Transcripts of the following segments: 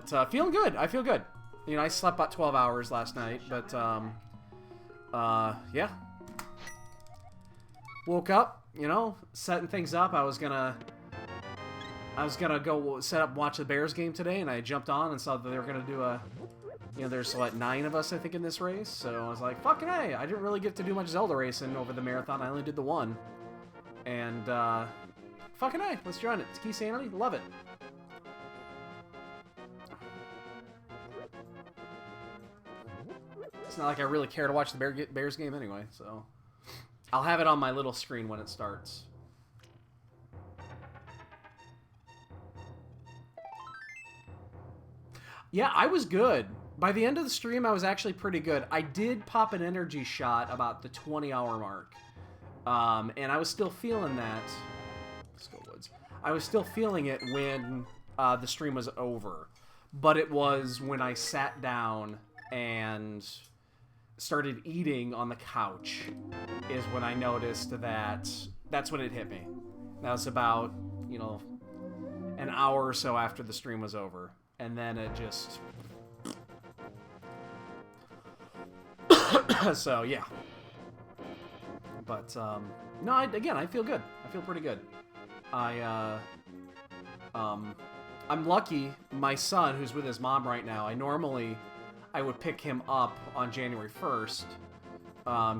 But feeling good. I feel good. You know, I slept about 12 hours last night, but yeah. Woke up, you know, setting things up. I was gonna go set up and watch the Bears game today, and I jumped on and saw that they were gonna do a, you know, there's what, 9 of us I think in this race, so I was like, fucking hey, I didn't really get to do much Zelda racing over the marathon. I only did the one, and fucking hey, let's join it. It's Keysanity, love it. It's not like I really care to watch the Bears game anyway, so I'll have it on my little screen when it starts. Yeah, I was good. By the end of the stream, I was actually pretty good. I did pop an energy shot about the 20-hour mark. And I was still feeling that. Let's go Woods. I was still feeling it when the stream was over. But it was when I sat down and started eating on the couch is when I noticed that that's when it hit me. That was about, you know, an hour or so after the stream was over. And then it just... so, yeah. But, no, again, I feel good. I feel pretty good. I'm lucky. My son, who's with his mom right now, I would pick him up on January 1st.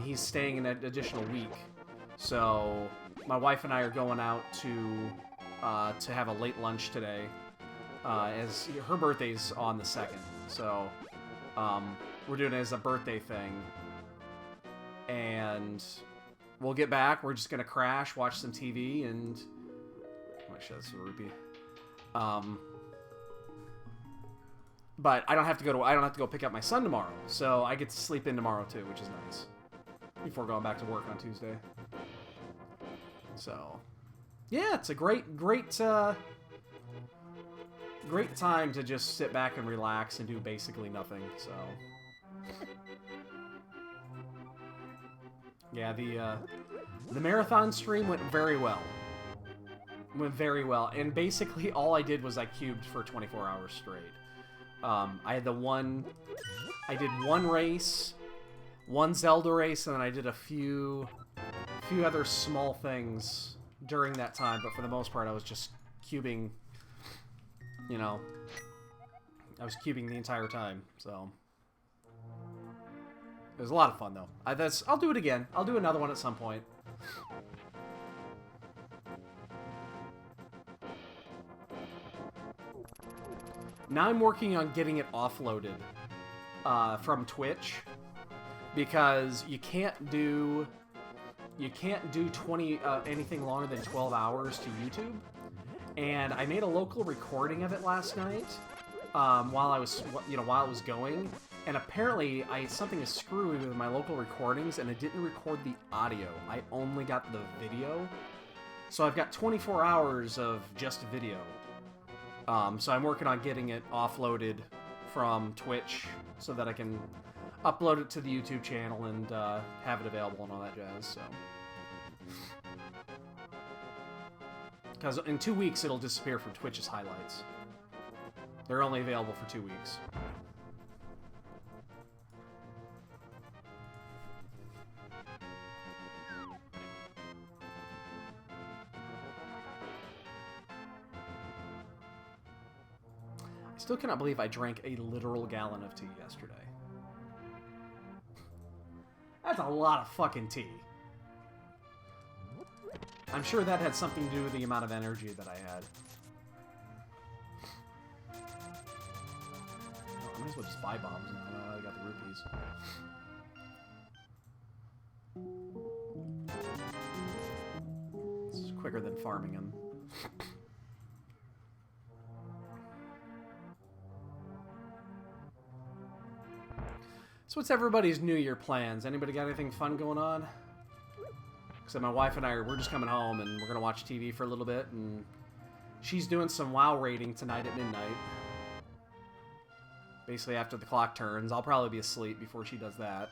He's staying an additional week. So, my wife and I are going out to have a late lunch today. As her birthday's on the 2nd, so we're doing it as a birthday thing, and we'll get back. We're just gonna crash, watch some TV, and actually that's a rupee. But I don't have to go pick up my son tomorrow, so I get to sleep in tomorrow too, which is nice. Before going back to work on Tuesday. So, yeah, it's a great time to just sit back and relax and do basically nothing, so... Yeah, the marathon stream went very well. And basically all I did was I cubed for 24 hours straight. I did one race, one Zelda race, and then I did a few other small things during that time, but for the most part I was just cubing. You know, I was cubing the entire time, so it was a lot of fun though. I'll do it again. I'll do another one at some point. Now I'm working on getting it offloaded from Twitch, because you can't do anything longer than 12 hours to YouTube. And I made a local recording of it last night, while it was going. And apparently, something is screwy with my local recordings, and it didn't record the audio. I only got the video. So I've got 24 hours of just video. So I'm working on getting it offloaded from Twitch so that I can upload it to the YouTube channel and have it available and all that jazz. So. Because in 2 weeks, it'll disappear from Twitch's highlights. They're only available for 2 weeks. I still cannot believe I drank a literal gallon of tea yesterday. That's a lot of fucking tea. I'm sure that had something to do with the amount of energy that I had. Oh, I might as well just buy bombs now. I got the rupees. This is quicker than farming them. So what's everybody's New Year plans? Anybody got anything fun going on? So my wife and we're just coming home, and we're going to watch TV for a little bit, and she's doing some WoW raiding tonight at midnight. Basically after the clock turns. I'll probably be asleep before she does that.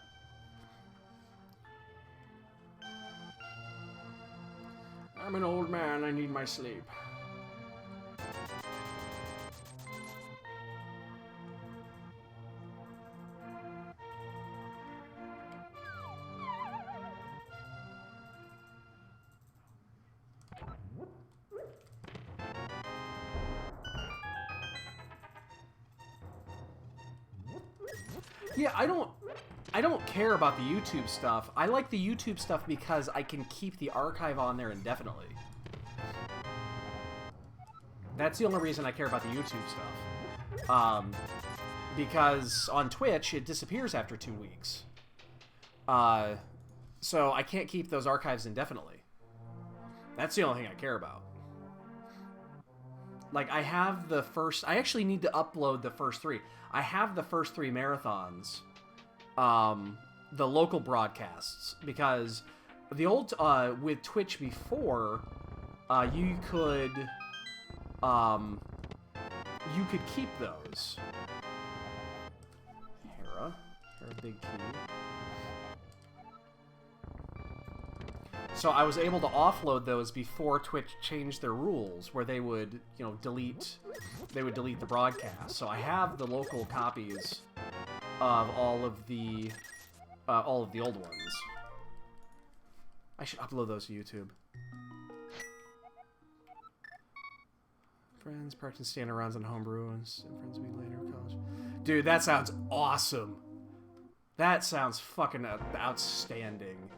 I'm an old man, I need my sleep. Yeah, I don't care about the YouTube stuff. I like the YouTube stuff because I can keep the archive on there indefinitely. That's the only reason I care about the YouTube stuff. Because on Twitch, it disappears after 2 weeks. So I can't keep those archives indefinitely. That's the only thing I care about. Like, I have the first... I actually need to upload the first 3. I have the first 3 marathons. The local broadcasts. Because the old... with Twitch before, you could keep those. Hera big key. So I was able to offload those before Twitch changed their rules, where they would, you know, delete the broadcast. So I have the local copies of all of the old ones. I should upload those to YouTube. Friends, practice stand arounds on homebrew, and friends meet later college. Dude, that sounds awesome. That sounds fucking outstanding.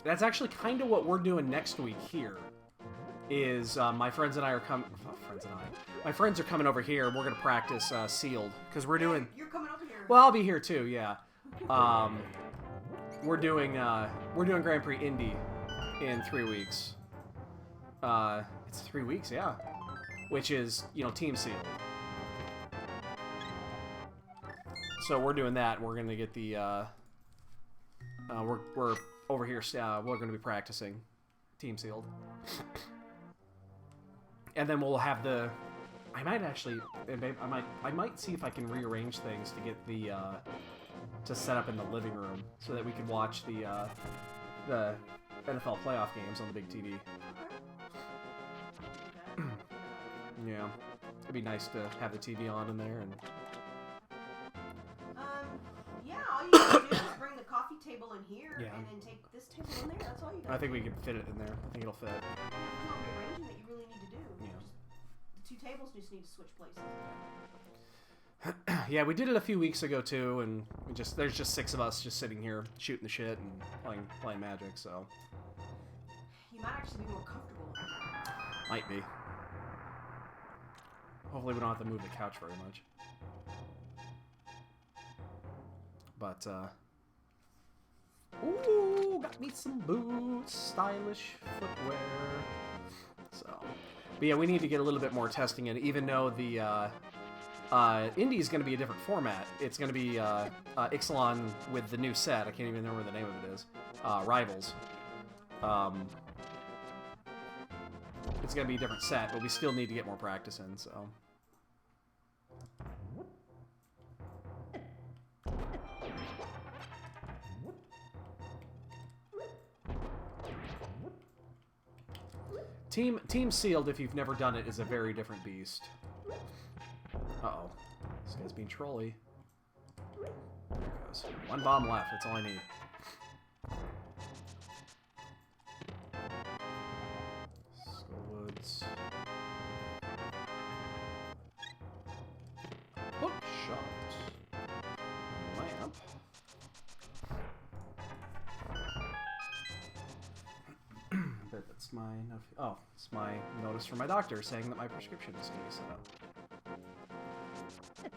That's actually kind of what we're doing next week here. Is my friends and I are coming. My friends are coming over here. We're gonna practice sealed because we're doing. You're coming over here. Well, I'll be here too. Yeah. We're doing Grand Prix Indy in 3 weeks. It's 3 weeks, yeah. Which is, you know, team sealed. So we're doing that. We're gonna get the. We're over here. We're gonna be practicing team sealed. And then we'll have the. I might actually. I might see if I can rearrange things to get the. To set up in the living room so that we can watch the NFL playoff games on the big TV. Yeah, it'd be nice to have the TV on in there and. Yeah, all you gotta do is bring the coffee table in here and then take this table in there. That's all you gotta do. I think we can fit it in there. I think it'll fit. There's no rearranging that you really need to do. Yeah. The 2 tables just need to switch places. Yeah, we did it a few weeks ago too, and there's just 6 of us just sitting here shooting the shit and playing Magic. So you might actually be more comfortable. Might be. Hopefully, we don't have to move the couch very much. But ooh, got me some boots, stylish footwear. So, but yeah, we need to get a little bit more testing in, even though the. Indy is going to be a different format. It's going to be Ixalan with the new set. I can't even remember the name of it is. Rivals. It's going to be a different set, but we still need to get more practice in, so. Team Sealed, if you've never done it, is a very different beast. Uh-oh. This guy's being trolly. There he goes. 1 bomb left. That's all I need. Skullwoods. Hook shot. Lamp. Bet that's my... Oh, it's my notice from my doctor saying that my prescription is going to be set up.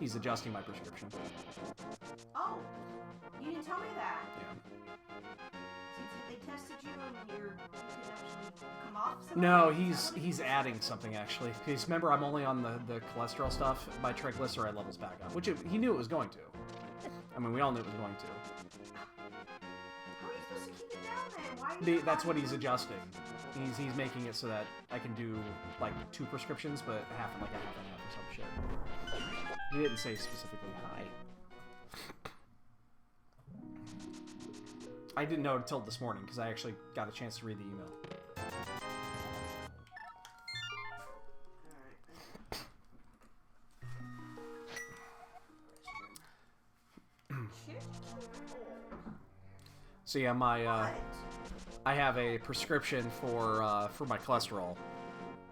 He's adjusting my prescription. Oh, you didn't tell me that. Yeah. So they tested you and you could actually come off something? No, he's adding something actually. Because remember, I'm only on the cholesterol stuff. My triglyceride level's back up, which he knew it was going to. I mean, we all knew it was going to. How are you supposed to keep it down then? Why? That's what he's adjusting. He's making it so that I can do like 2 prescriptions, but half and half or some shit. He didn't say specifically hi. I didn't know until this morning, because I actually got a chance to read the email. So yeah, I have a prescription for my cholesterol.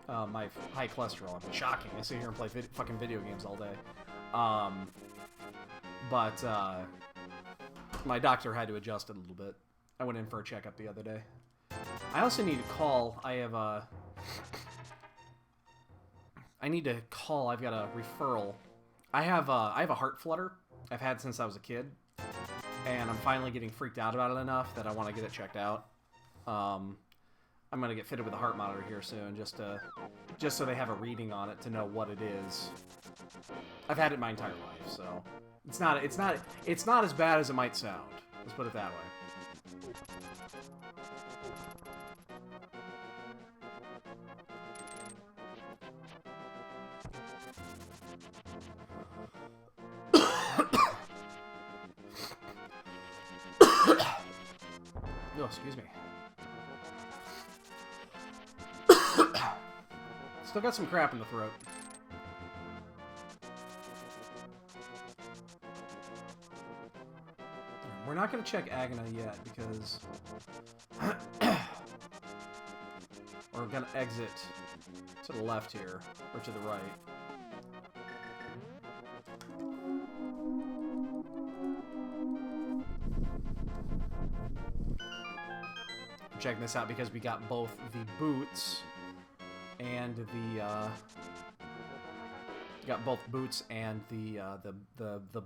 My high cholesterol. I mean, shocking. I sit here and play fucking video games all day. But my doctor had to adjust it a little bit. I went in for a checkup the other day. I also need to call. I need to call. I've got a referral. I have a heart flutter I've had since I was a kid, and I'm finally getting freaked out about it enough that I want to get it checked out. I'm gonna get fitted with a heart monitor here soon, just so they have a reading on it to know what it is. I've had it my entire life, so it's not as bad as it might sound. Let's put it that way. Oh, excuse me. Still got some crap in the throat. We're not going to check Agna yet because we're going to exit to the left here, or to the right. Check this out because we got both the boots and the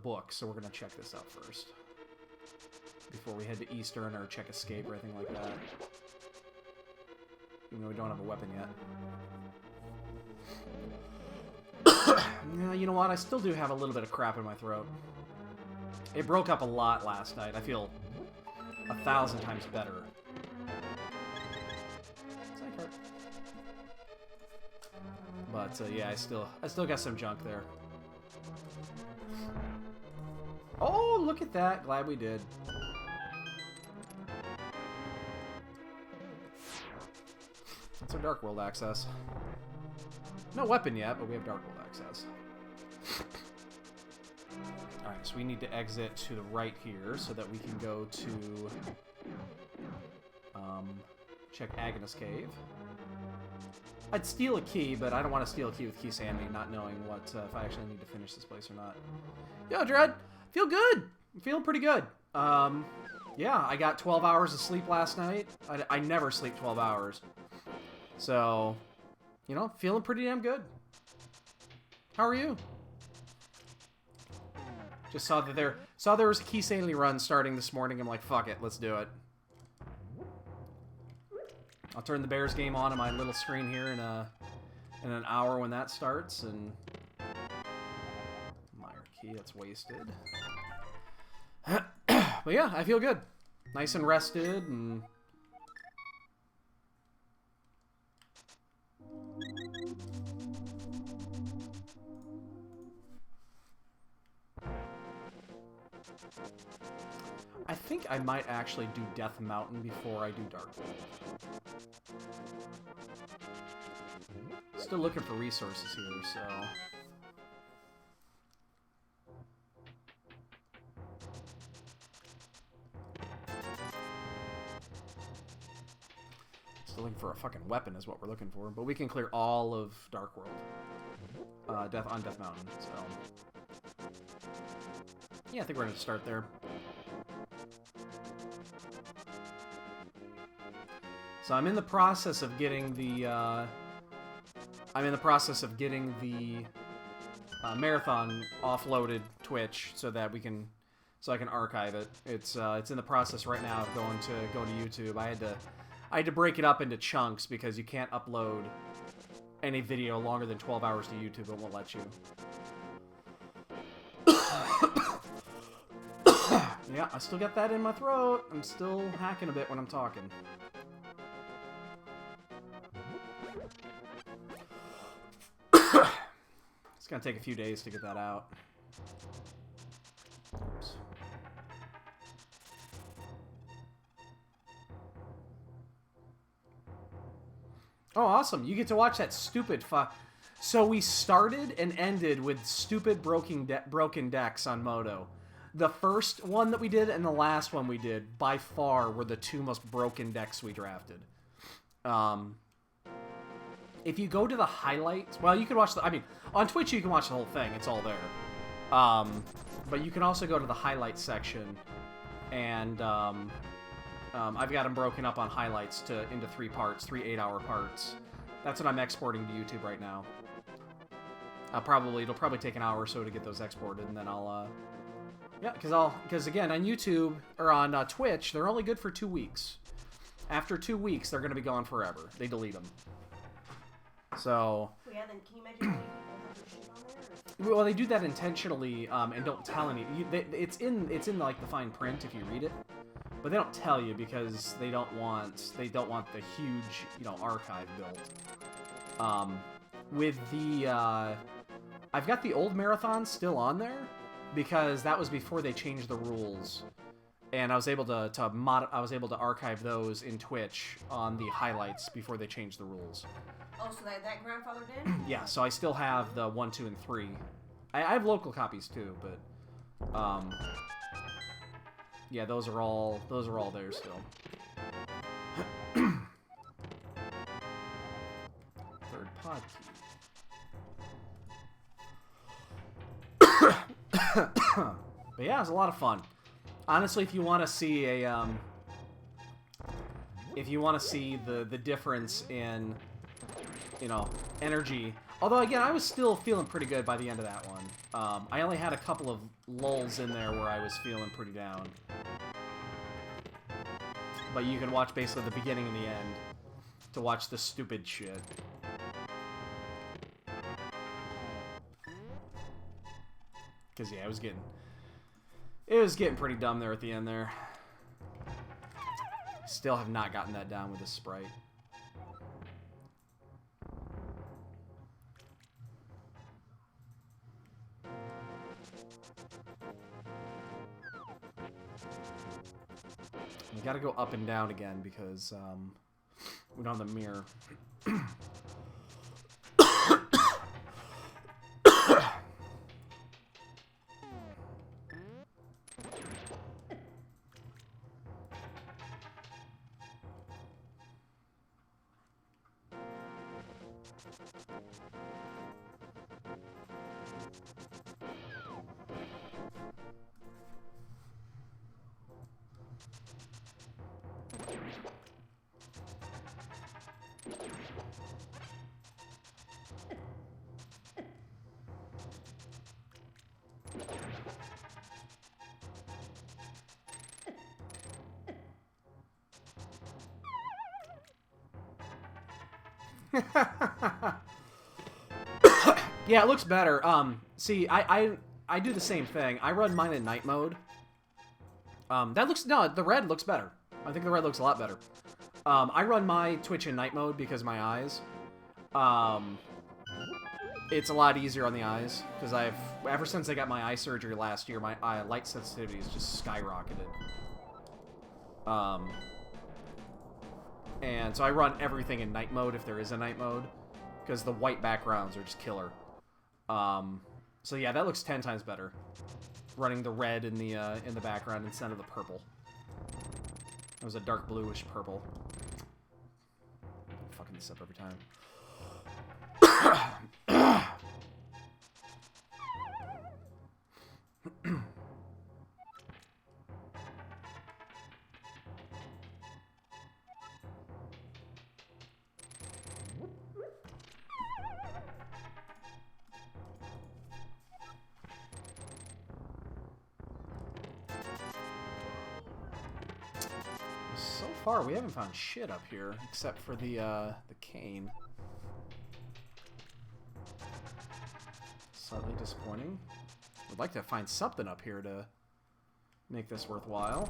book, so we're gonna check this out first before we head to Eastern or check escape or anything like that. Even though we don't have a weapon yet. Yeah, you know what? I still do have a little bit of crap in my throat. It broke up a lot last night. I feel 1,000 times better. But yeah, I still got some junk there. Oh, look at that! Glad we did. That's our Dark World access. No weapon yet, but we have Dark World access. Alright, so we need to exit to the right here so that we can go to check Agnes Cave. I'd steal a key, but I don't want to steal a key with Keysanity, not knowing what if I actually need to finish this place or not. Yo, Dread! Feel good! I'm feeling pretty good. Yeah, I got 12 hours of sleep last night. I never sleep 12 hours. So, you know, feeling pretty damn good. How are you? Just saw that there was a Keysanity run starting this morning. I'm like, fuck it, let's do it. I'll turn the Bears game on my little screen here in an hour when that starts, and Meyer key, that's wasted. But yeah, I feel good. Nice and rested, and I think I might actually do Death Mountain before I do Dark World. Still looking for resources here, so... Still looking for a fucking weapon is what we're looking for, but we can clear all of Dark World. On Death Mountain, so... Yeah, I think we're gonna start there. So I'm in the process of getting the marathon offloaded Twitch so that I can archive it. It's in the process right now of going to YouTube. I had to break it up into chunks because you can't upload any video longer than 12 hours to YouTube. It won't let you. Yeah, I still got that in my throat. I'm still hacking a bit when I'm talking. It's gonna take a few days to get that out. Oops. Oh, awesome. You get to watch that stupid So we started and ended with stupid broken decks on Moto. The first one that we did and the last one we did, by far, were the two most broken decks we drafted. If you go to the highlights... Well, you can watch the... I mean, on Twitch you can watch the whole thing. It's all there. But you can also go to the highlights section, and I've got them broken up on highlights into 3 parts, 3 8-hour parts. That's what I'm exporting to YouTube right now. It'll probably take an hour or so to get those exported, and then I'll, yeah, because again, on YouTube, or on Twitch, they're only good for 2 weeks. After 2 weeks, they're going to be gone forever. They delete them. So... Well, yeah, then can you imagine how many people have their shit on there? Well, they do that intentionally, and don't tell any... It's in like, the fine print if you read it. But they don't tell you because they don't want the huge, you know, archive built. With the... I've got the old marathons still on there, because that was before they changed the rules. And I was able to archive those in Twitch on the highlights before they changed the rules. Oh, so that grandfather did? Yeah, so I still have the 1, 2, and 3. I have local copies too, but yeah, those are all there still. Third pod key. But yeah, it was a lot of fun. Honestly, if you want to see a the difference in, you know, energy. Although again, I was still feeling pretty good by the end of that one. I only had a couple of lulls in there where I was feeling pretty down. But you can watch basically the beginning and the end to watch the stupid shit. Because yeah, it was getting pretty dumb there at the end there. Still have not gotten that down with this sprite. We gotta go up and down again because we don't have the mirror. Yeah, it looks better. See, I do the same thing. I run mine in night mode. The red looks better. I think the red looks a lot better. I run my Twitch in night mode because of my eyes. It's a lot easier on the eyes because ever since I got my eye surgery last year, my light sensitivity has just skyrocketed. And so I run everything in night mode if there is a night mode, because the white backgrounds are just killer. So yeah, that looks 10 times better. Running the red in the background instead of the purple. It was a dark bluish purple. I'm fucking this up every time. So far, we haven't found shit up here, except for the cane. Slightly disappointing. Would like to find something up here to make this worthwhile.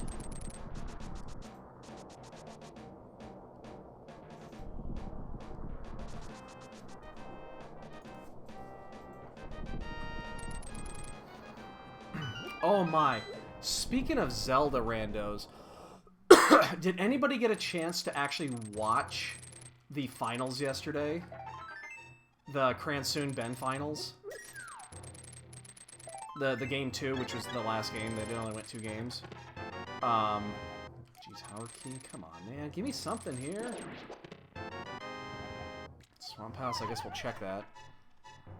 Oh my. Speaking of Zelda randos, did anybody get a chance to actually watch the finals yesterday? The Cransoon Ben finals? The game 2, which was the last game. They only went 2 games. Jeez, Howard Key, come on, man. Give me something here. Swamp House, I guess we'll check that.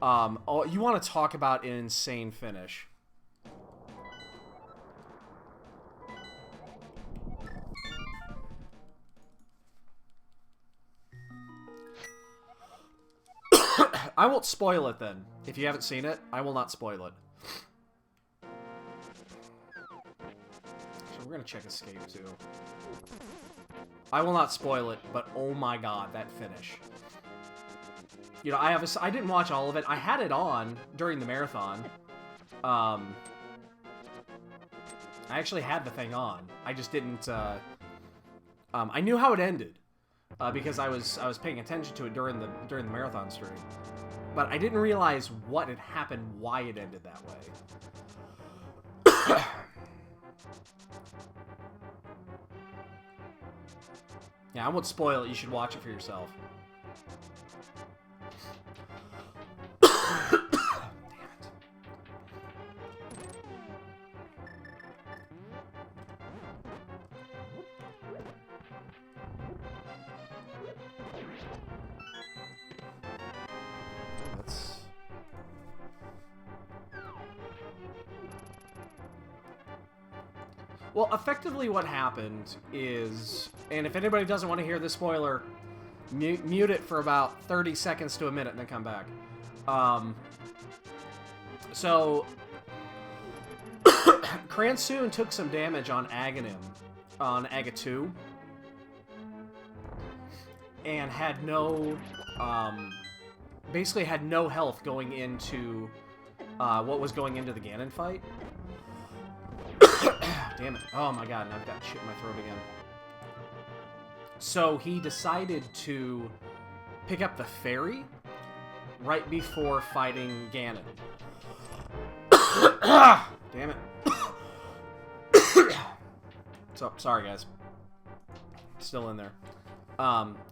Oh, you want to talk about an insane finish. I won't spoil it then. If you haven't seen it, I will not spoil it. So we're gonna check escape too. I will not spoil it, but oh my god, that finish. You know, I didn't watch all of it. I had it on during the marathon. I actually had the thing on. I just didn't. I knew how it ended because I was paying attention to it during the marathon stream, but I didn't realize what had happened, why it ended that way. Yeah, I won't spoil it. You should watch it for yourself. Well, effectively what happened is, and if anybody doesn't want to hear the spoiler, mute it for about 30 seconds to a minute and then come back. So, Kransoon took some damage on Aghanim, on Aga 2, and had no, basically had no health going into, what was going into the Ganon fight. Damn it. Oh my god, and I've got shit in my throat again. So he decided to pick up the fairy right before fighting Ganon. Damn it. So, sorry guys. Still in there.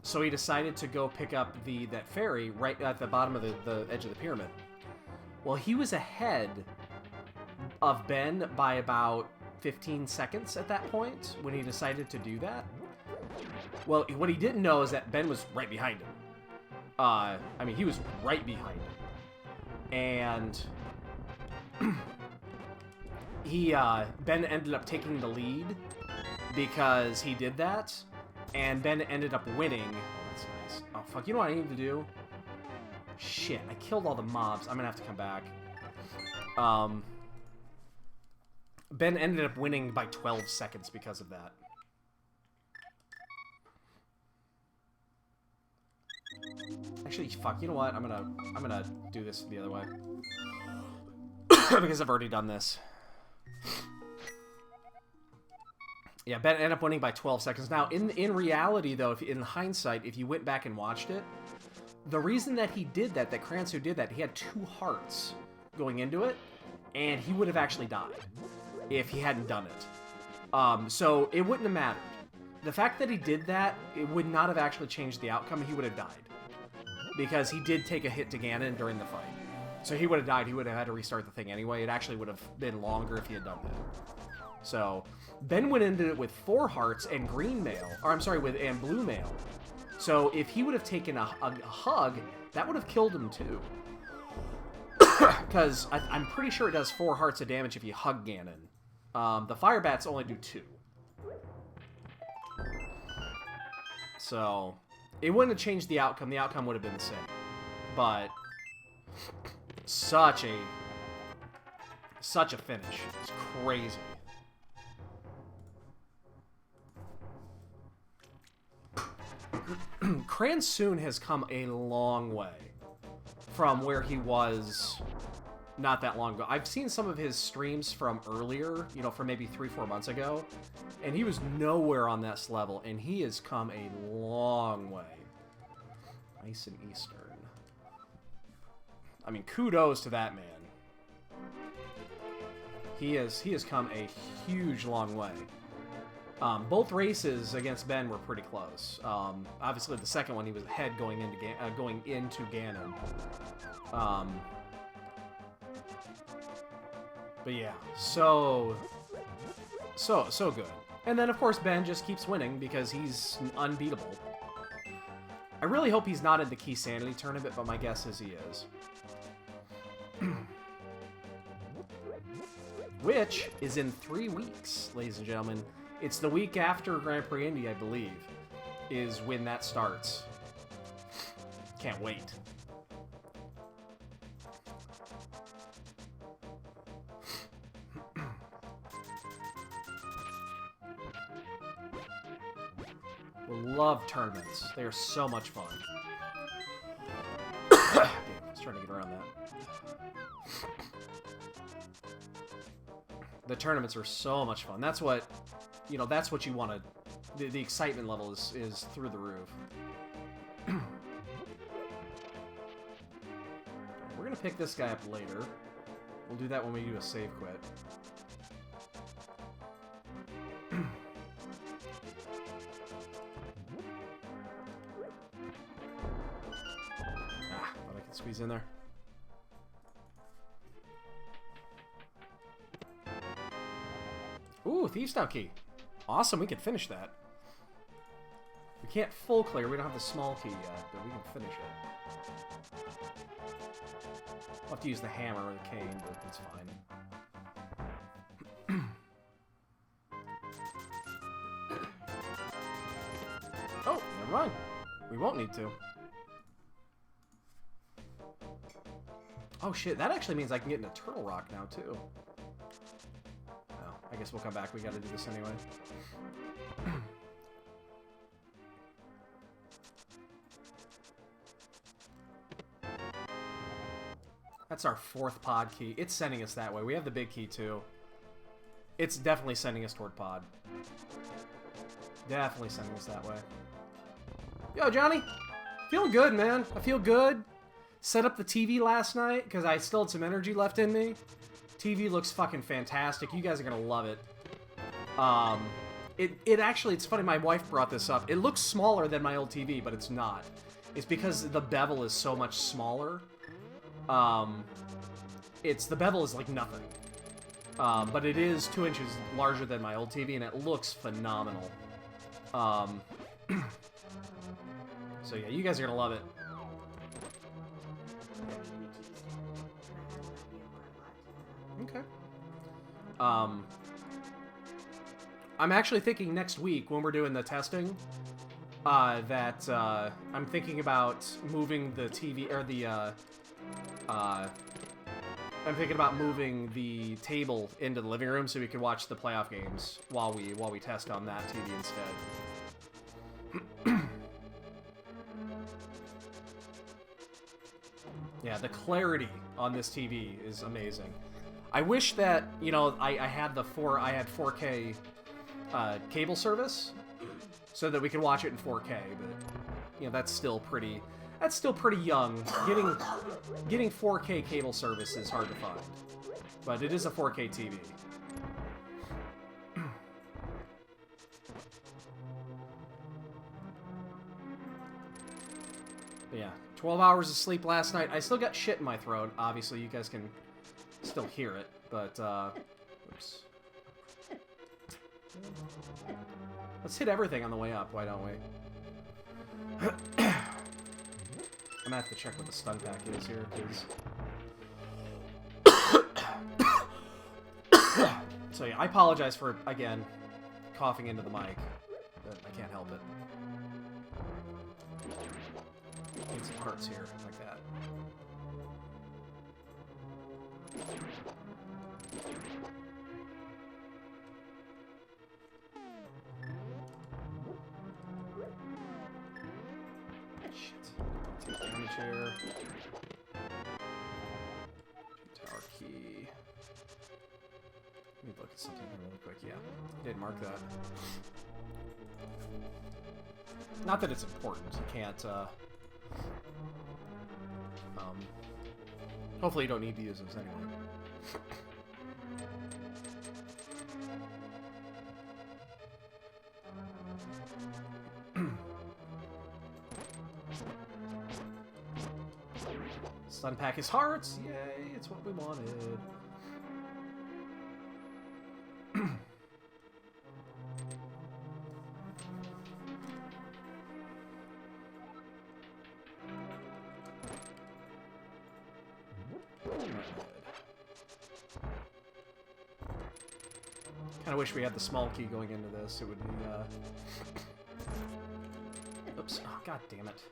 So he decided to go pick up that fairy right at the bottom of the edge of the pyramid. Well, he was ahead of Ben by about 15 seconds at that point when he decided to do that. Well, what he didn't know is that Ben was right behind him. I mean, he was right behind him. And Ben ended up taking the lead because he did that, and Ben ended up winning. Oh, that's nice. Oh, fuck, you know what I need to do? Shit, I killed all the mobs. I'm gonna have to come back. Ben ended up winning by 12 seconds because of that. Actually, fuck, you know what? I'm gonna do this the other way. Because I've already done this. Yeah, Ben ended up winning by 12 seconds. Now, in reality, though, in hindsight, if you went back and watched it, the reason that he did that Kransoon did that, he had 2 hearts going into it, and he would have actually died if he hadn't done it. So it wouldn't have mattered. The fact that he did that, it would not have actually changed the outcome. He would have died. Because he did take a hit to Ganon during the fight. So he would have died. He would have had to restart the thing anyway. It actually would have been longer if he had done that. So Ben went into it with 4 hearts and green mail. Or I'm sorry, and blue mail. So if he would have taken a hug, that would have killed him too. Because I'm pretty sure it does 4 hearts of damage if you hug Ganon. The fire bats only do 2. So it wouldn't have changed the outcome. The outcome would have been the same. But such a finish. It's crazy. Kransoon has come a long way from where he was not that long ago. I've seen some of his streams from earlier, you know, from maybe 3-4 months ago, and he was nowhere on this level, and he has come a long way. Nice and Eastern. I mean, kudos to that man. He has come a huge long way. Both races against Ben were pretty close. Obviously, the second one he was ahead going into Ganon. But yeah, so good. And then of course Ben just keeps winning because he's unbeatable. I really hope he's not in the Keysanity tournament, but my guess is he is. which is in 3 weeks, ladies and gentlemen. It's the week after Grand Prix Indy, I believe, is when that starts. Can't wait. Love tournaments. They are so much fun. Damn, I was trying to get around that. The tournaments are so much fun. That's what, you know, that's what you want to... The excitement level is through the roof. We're going to pick this guy up later. We'll do that when we do a save quit. Squeeze in there. Ooh, Thieves' Town key. Awesome, we can finish that. We can't full clear, we don't have the small key yet, but we can finish it. We'll have to use the hammer or the cane, but that's fine. Oh, never mind. We won't need to. Oh shit, that actually means I can get into Turtle Rock now, too. Oh, I guess we'll come back. We gotta do this anyway. That's our 4th pod key. It's sending us that way. We have the big key, too. It's definitely sending us toward pod. Definitely sending us that way. Yo, Johnny! Feeling good, man. I feel good. Set up the TV last night because I still had some energy left in me. TV looks fucking fantastic. You guys are gonna love it. It actually, it's funny, my wife brought this up. It looks smaller than my old TV, but it's not. It's because the bevel is so much smaller. The bevel is like nothing. But it is 2 inches larger than my old TV, and it looks phenomenal. So yeah, you guys are gonna love it. Okay. I'm actually thinking next week when we're doing the testing, that I'm thinking about moving the TV or the I'm thinking about moving the table into the living room so we can watch the playoff games while we test on that TV instead. Yeah, the clarity on this TV is amazing. I wish that, you know, I had 4K cable service so that we could watch it in 4K, but you know, that's still pretty young. Getting 4K cable service is hard to find. But it is a 4K TV. But yeah, 12 hours of sleep last night. I still got shit in my throat. Obviously, you guys can still hear it, but, oops. Let's hit everything on the way up, why don't we? I'm gonna have to check what the stun pack is here, because... So yeah, I apologize for, again, coughing into the mic, but I can't help it. Need some hearts here, like that. Shit. Take damage here. Tower key. Let me look at something here really quick. Yeah, I did mark that. Not that it's important. You can't, hopefully you don't need to use those anyway. Stun pack his hearts! Yay, it's what we wanted. Kind of wish we had the small key going into this. It would be, Oops. Oh, god damn it.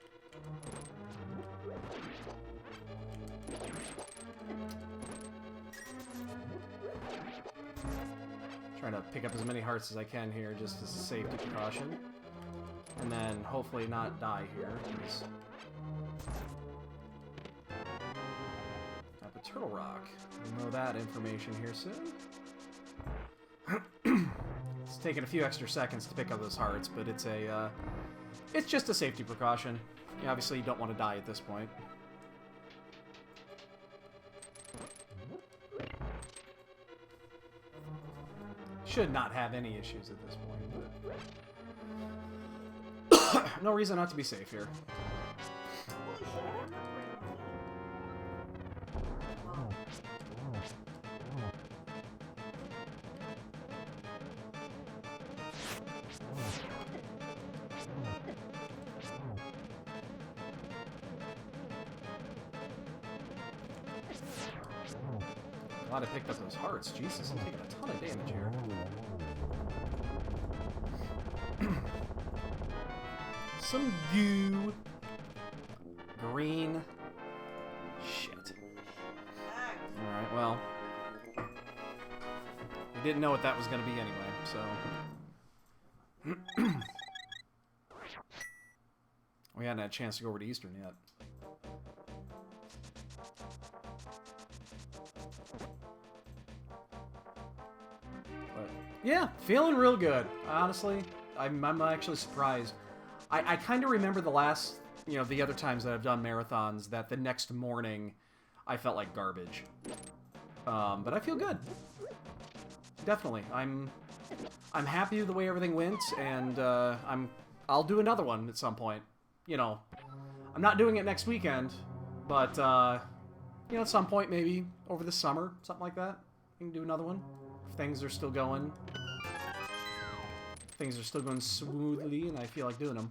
Trying to pick up as many hearts as I can here, just as a safety precaution. And then hopefully not die here, because... Up a turtle rock. We'll know that information here soon. It's taking a few extra seconds to pick up those hearts, but it's a, it's just a safety precaution. Obviously, you don't want to die at this point. Should not have any issues at this point, but... No reason not to be safe here. Glad I picked up those hearts. Jesus, I'm taking a ton of damage here. Some goo. Green. Shit. Alright, well. We didn't know what that was going to be anyway, so... We hadn't had a chance to go over to Eastern yet. Yeah, feeling real good. Honestly, I'm actually surprised. I kind of remember the last, you know, the other times that I've done marathons that the next morning I felt like garbage. But I feel good. Definitely. I'm happy with the way everything went, and I'll do another one at some point. You know, I'm not doing it next weekend, but you know, at some point maybe over the summer, something like that. We can do another one. Things are still going. Things are still going smoothly, and I feel like doing them.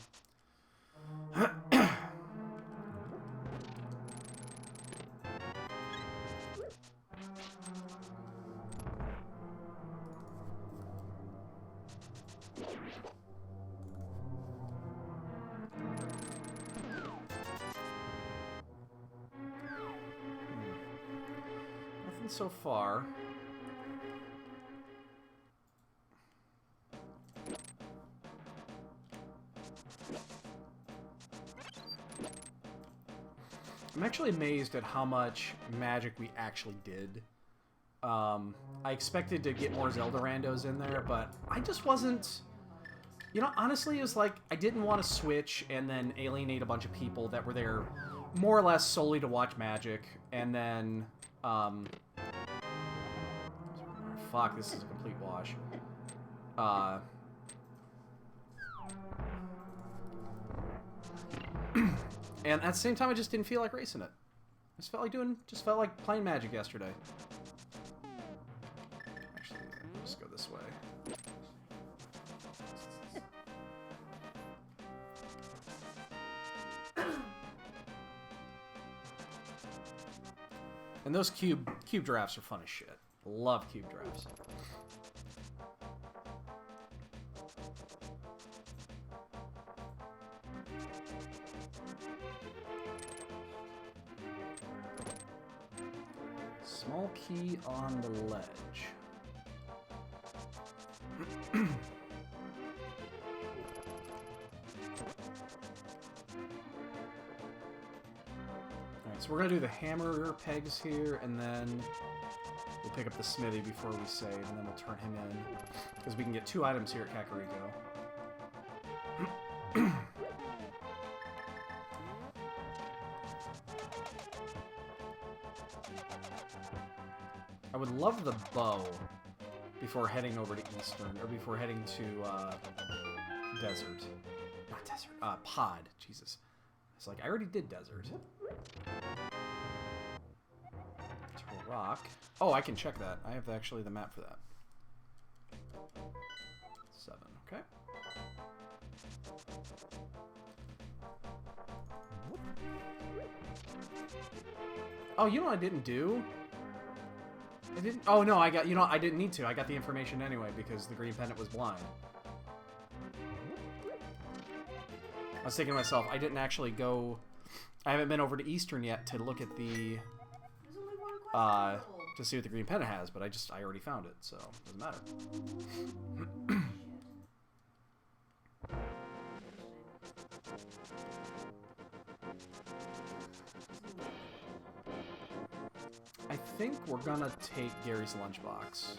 Nothing so far. I'm actually amazed at how much magic we actually did. I expected to get more Zelda randos in there, but I just wasn't... You know, honestly, it was like, I didn't want to switch and then alienate a bunch of people that were there more or less solely to watch magic, and then... Fuck, this is a complete wash. And at the same time, I just didn't feel like racing it. I just felt like playing Magic yesterday. Actually, let's go this way. And those cube drafts are fun as shit. Love cube drafts. Small key on the ledge. Alright, so we're gonna do the hammer pegs here, and then we'll pick up the smithy before we save, and then we'll turn him in. Because we can get 2 items here at Kakariko. I would love the bow before heading over to Eastern, or before heading to Desert. Not Desert, Pod. Jesus. It's like, I already did Desert. Turtle Rock. Oh, I can check that. I have actually the map for that. 7, okay. Oh, you know what I didn't do? I didn't... Oh, no, I got... You know, I didn't need to. I got the information anyway because the green pendant was blind. I was thinking to myself, I didn't actually go... I haven't been over to Eastern yet to look at the... There's only one question. to see what the green pendant has, but I already found it, so it doesn't matter. I think we're gonna take Gary's lunchbox.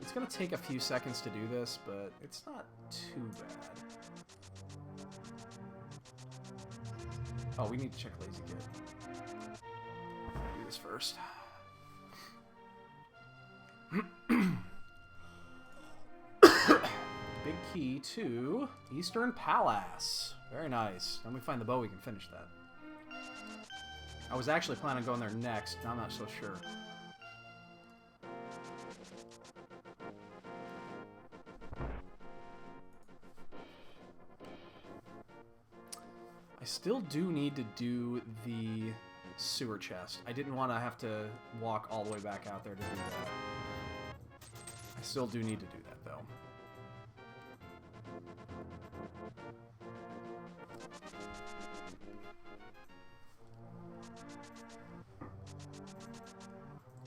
It's gonna take a few seconds to do this, but it's not too bad. Oh, we need to check Lazy Kid. Do this first. Big key to Eastern Palace. Very nice. When we find the bow, we can finish that. I was actually planning on going there next. Now I'm not so sure. I still do need to do the sewer chest. I didn't want to have to walk all the way back out there to do that. I still do need to do that, though.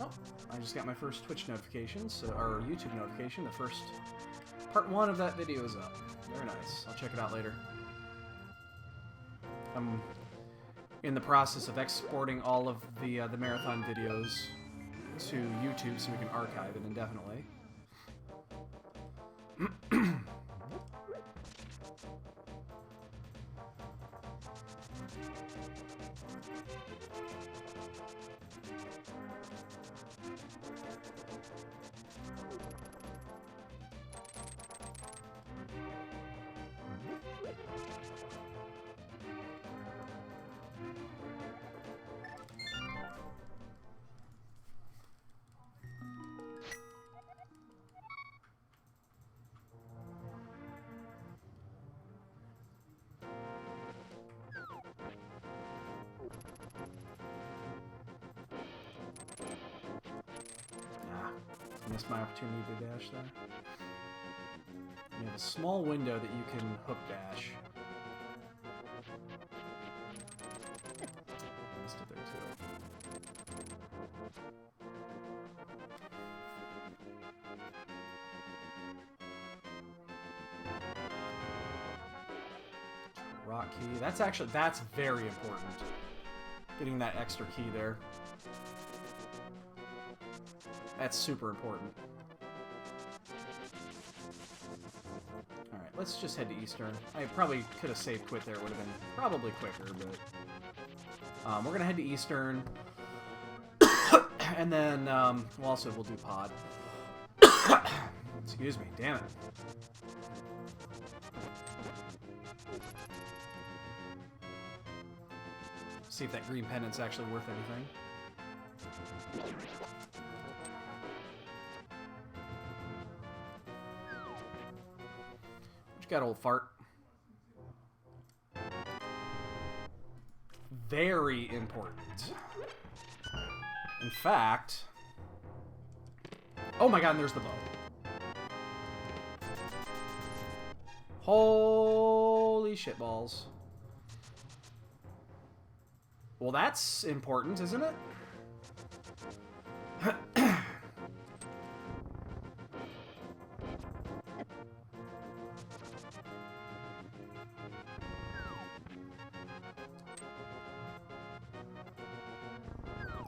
Oh, I just got my first Twitch notification, or YouTube notification. The first part 1 of that video is up. Very nice. I'll check it out later. I'm in the process of exporting all of the marathon videos to YouTube so we can archive it indefinitely. Missed my opportunity to dash there. You have a small window that you can hook dash. Missed it there too. Rock key. That's very important. Getting that extra key there. That's super important. Alright, let's just head to Eastern. I probably could have saved quit there. It would have been probably quicker, but... we're going to head to Eastern. And then, we'll do pod. Excuse me, damn it. See if that green pendant's actually worth anything. What you got, old fart? Very important. In fact... Oh my god, and there's the bow. Holy shitballs. Well, that's important, isn't it?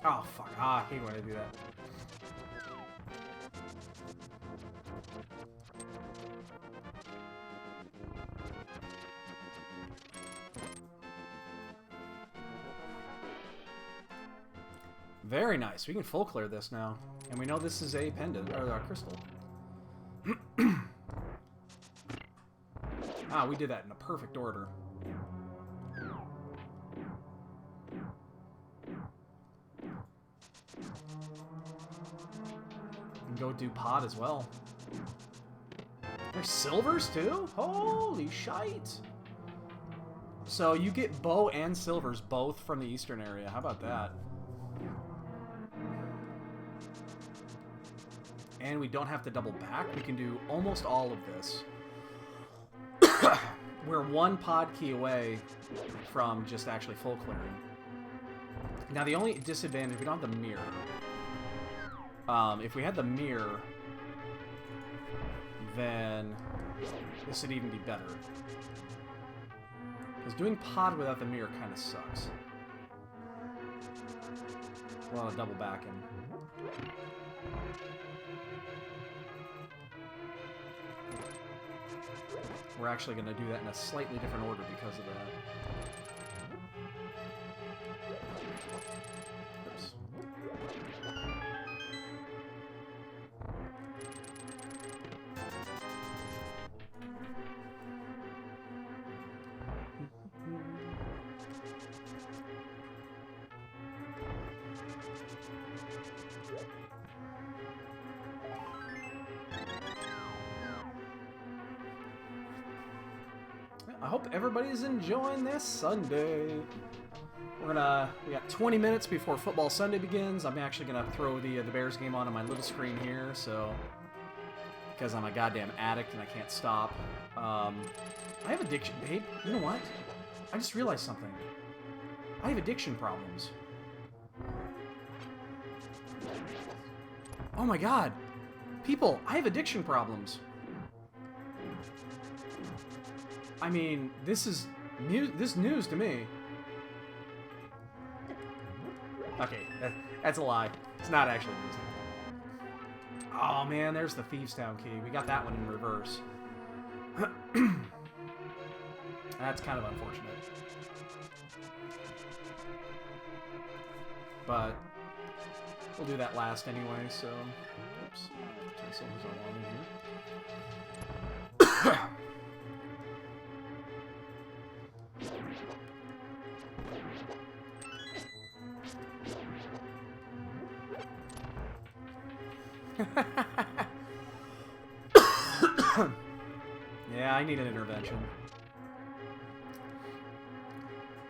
Oh, fuck. I hate when I do that. Very nice. We can full clear this now. And we know this is a pendant, or a crystal. Ah, we did that in a perfect order. And go do pod as well. There's silvers too? Holy shite! So you get bow and silvers both from the eastern area. How about that? and we don't have to double back. We can do almost all of this. We're one pod key away from just actually full clearing. Now, the only disadvantage, we don't have the mirror. If we had the mirror, then this would even be better. Because doing pod without the mirror kind of sucks. A lot of double backing. We're actually going to do that in a slightly different order because of that. Oops. I hope everybody's enjoying this Sunday. We got 20 minutes before football Sunday begins. I'm actually gonna throw the Bears game on my little screen here, so because I'm a goddamn addict and I can't stop. I have addiction. Hey, you know what? I just realized something. I have addiction problems. Oh my god, people! I have addiction problems. I mean, this is news to me. Okay, that's a lie. It's not actually news. Oh man, there's the Thieves Town key. We got that one in reverse. That's kind of unfortunate. But we'll do that last anyway, so... Oops. Silver's all on in here. Yeah, I need an intervention.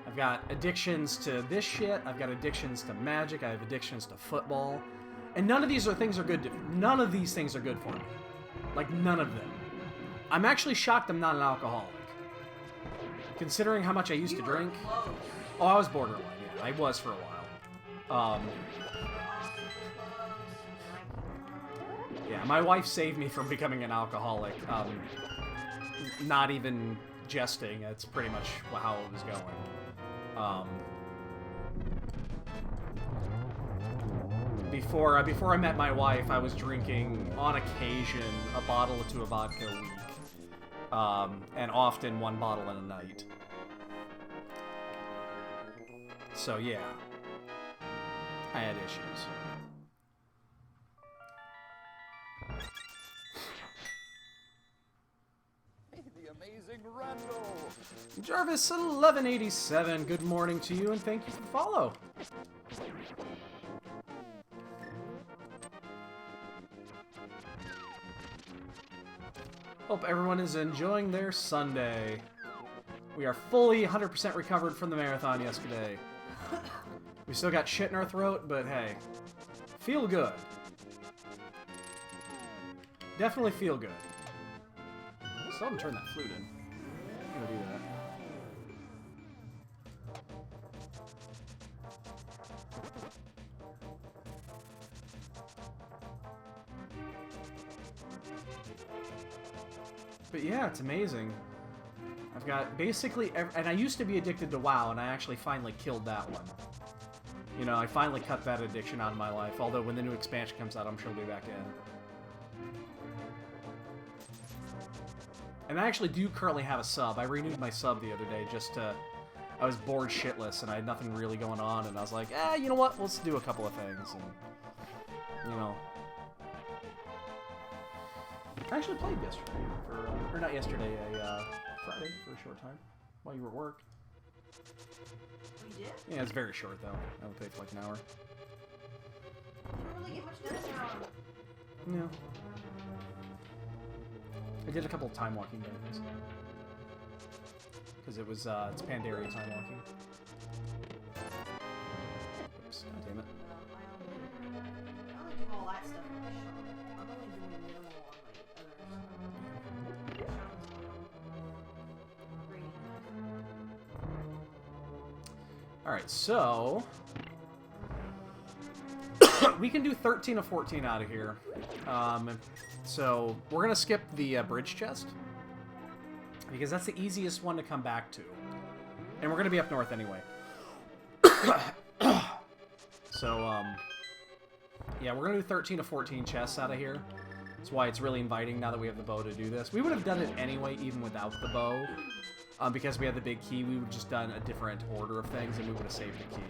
I've got addictions to this shit. I've got addictions to magic. I have addictions to football. And none of these things are good. None of these things are good for me. Like, none of them. I'm actually shocked I'm not an alcoholic. Considering how much I used to drink. Oh, I was borderline, yeah. I was for a while. Yeah, my wife saved me from becoming an alcoholic. Not even jesting. That's pretty much how it was going. Before I met my wife, I was drinking, on occasion, a bottle to a vodka a week. And often one bottle in a night. So, yeah. I had issues. The amazing Rando. Jarvis1187, good morning to you, and thank you for the follow. Hope everyone is enjoying their Sunday. We are fully 100% recovered from the marathon yesterday. We still got shit in our throat, but hey, feel good. Definitely feel good. Still haven't turned that flute in. I'm gonna do that. But yeah, it's amazing. I've got basically and I used to be addicted to WoW, and I actually finally killed that one. You know, I finally cut that addiction out of my life, although when the new expansion comes out, I'm sure I'll be back in. And I actually do currently have a sub. I renewed my sub the other day just to... I was bored shitless, and I had nothing really going on, and I was like, you know what? Let's do a couple of things, and... You know... I actually played yesterday, or not yesterday, Friday for a short time, while you were at work. You did? Yeah, it's very short, though. I only played for like an hour. You don't really get much done now. No. I did a couple of time walking games. Because it was, it's Pandaria time walking. Oops, god damn it. I only do all that stuff in the shop. I'm only Alright, so... we can do 13 of 14 out of here. So, we're going to skip the bridge chest. Because that's the easiest one to come back to. And we're going to be up north anyway. So, yeah, we're going to do 13 of 14 chests out of here. That's why it's really inviting now that we have the bow to do this. We would have done it anyway, even without the bow. Because we had the big key, we would have just done a different order of things, and we would have saved the key.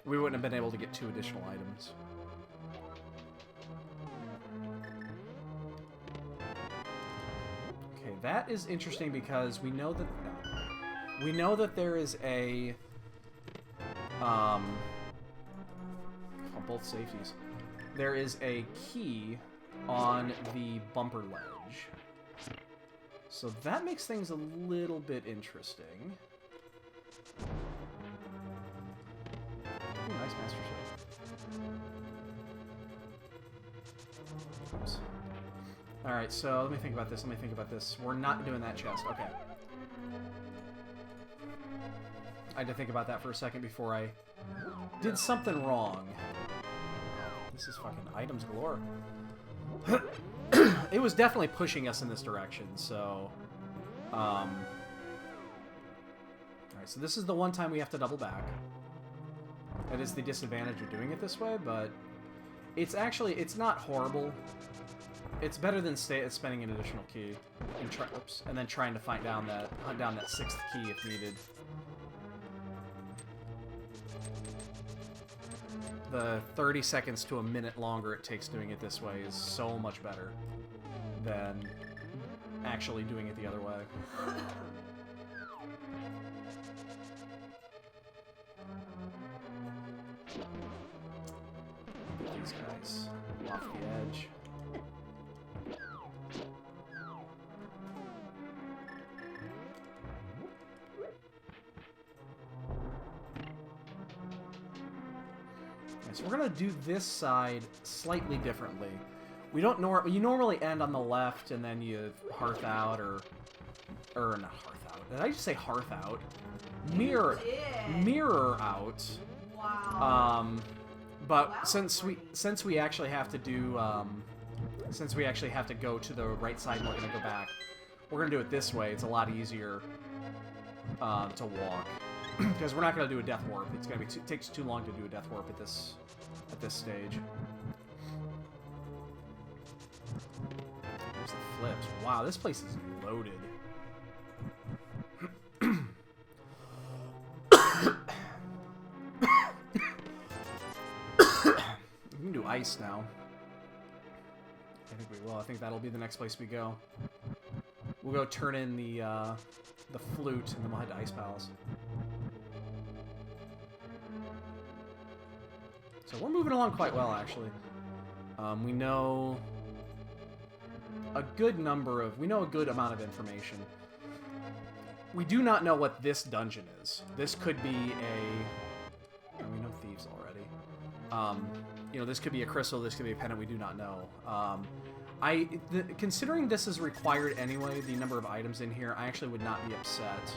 We wouldn't have been able to get 2 additional items. Okay, that is interesting because we know that there is a both safeties. There is a key on the bumper ledge. So that makes things a little bit interesting. Ooh, nice master shield. Oops. Alright, so let me think about this. We're not doing that chest. Okay. I had to think about that for a second before I did something wrong. This is fucking items galore. It was definitely pushing us in this direction, so... Alright, so this is the one time we have to double back. That is the disadvantage of doing it this way, but... It's actually... It's not horrible. It's better than spending an additional key. And then trying to hunt down that 6th key if needed. The 30 seconds to a minute longer it takes doing it this way is so much better than actually doing it the other way. Get these guys off the edge. So we're gonna do this side slightly differently. We don't you normally end on the left and then you hearth out or not hearth out. Did I just say hearth out? Mirror out. Wow. But Wow, since we actually have to do since we actually have to go to the right side and we're gonna go back, we're gonna do it this way. It's a lot easier to walk. Because we're not going to do a death warp. It's going to be takes too long to do a death warp at this stage. There's the flips. Wow, this place is loaded. We can do ice now. I think we will. I think that'll be the next place we go. We'll go turn in the flute, and then we'll head to Ice Palace. So we're moving along quite well, actually. We know a good amount of information. We do not know what this dungeon is. This could be we know thieves already. You know, this could be a crystal, this could be a pendant, we do not know. Considering this is required anyway, the number of items in here, I actually would not be upset